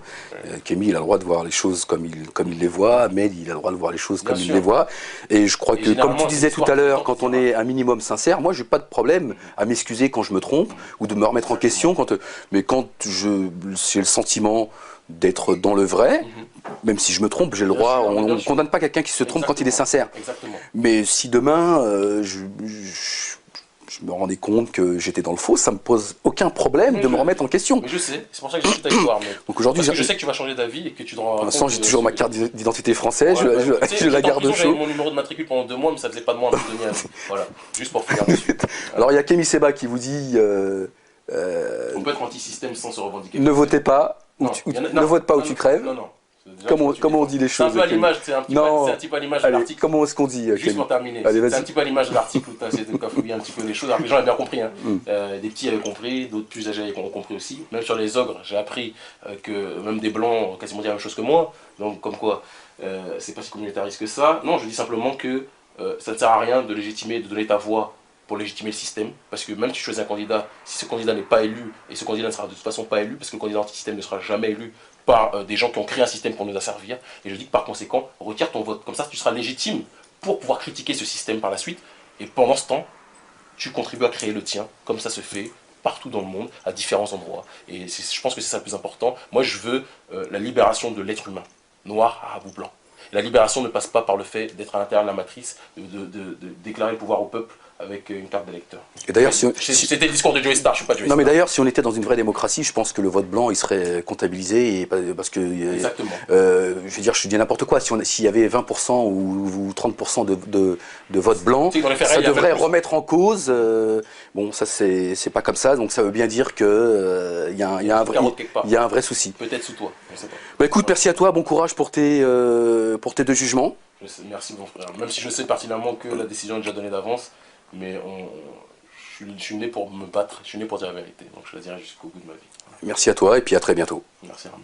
Kémy, il a le droit de voir les choses comme il les voit. Ahmed, il a le droit de voir les choses comme il les voit. Et je crois que, comme tu disais tout à l'heure, quand on est un minimum sincère, moi, j'ai pas de problème à m'excuser quand je me trompe ou de me remettre en question. Mais quand j'ai le sentiment d'être dans le vrai, même si je me trompe, j'ai le droit. On ne condamne pas quelqu'un qui se trompe quand il est sincère. Exactement. Mais si demain, je me rendais compte que j'étais dans le faux, ça me pose aucun problème de me remettre en question. Mais je sais, c'est pour ça que je suis avec toi. Donc aujourd'hui, je sais que tu vas changer d'avis et que tu te rends compte. Pour l'instant, j'ai toujours ma carte d'identité française, je la garde au chaud. J'ai mon numéro de matricule pendant 2 mois, mais ça faisait pas de moi un prisonnier à vie. Voilà, juste pour finir dessus. Alors il y a Kémy Séba qui vous dit on peut être anti-système sans se revendiquer. Ne votez pas, ne vote pas ou tu crèves. Non, non. Comment on dit les choses? C'est un peu à l'image, c'est un petit peu à l'image de l'article. Comment est-ce qu'on dit? Juste pour terminer, c'est un petit peu à l'image de l'article où tu as essayé de cafouiller un petit peu les choses. Alors les gens avaient bien compris, hein. Des petits avaient compris, d'autres plus âgés ont compris aussi. Même sur les ogres, j'ai appris que même des blancs ont quasiment dit la même chose que moi. Donc comme quoi, c'est pas si communautariste que ça. Non, je dis simplement que ça ne sert à rien de légitimer, de donner ta voix pour légitimer le système, parce que même si tu choisis un candidat, si ce candidat n'est pas élu, et ce candidat ne sera de toute façon pas élu, parce que le candidat anti-système ne sera jamais élu par des gens qui ont créé un système pour nous asservir, et je dis que par conséquent, retire ton vote, comme ça tu seras légitime pour pouvoir critiquer ce système par la suite, et pendant ce temps, tu contribues à créer le tien, comme ça se fait partout dans le monde, à différents endroits, et je pense que c'est ça le plus important. Moi je veux la libération de l'être humain, noir, arabe ou blanc. La libération ne passe pas par le fait d'être à l'intérieur de la matrice, de déclarer le pouvoir au peuple avec une carte d'électeur. Et d'ailleurs, c'était le discours de Joey Star, je suis pas Joey Star. Non, mais d'ailleurs, si on était dans une vraie démocratie, je pense que le vote blanc, il serait comptabilisé, parce que, exactement. Je veux dire, je dis n'importe quoi, s'il y avait 20% ou 30% de vote blanc, ça devrait remettre en cause, bon, ça c'est pas comme ça, donc ça veut bien dire que il y a un vrai souci. Peut-être sous toi, je sais pas. Bah écoute, merci à toi, bon courage pour tes 2 jugements. Merci mon frère, même si je sais pertinemment que la décision est déjà donnée d'avance, mais je suis né pour me battre, je suis né pour dire la vérité, donc je la dirai jusqu'au bout de ma vie. Merci à toi et puis à très bientôt. Merci Armand.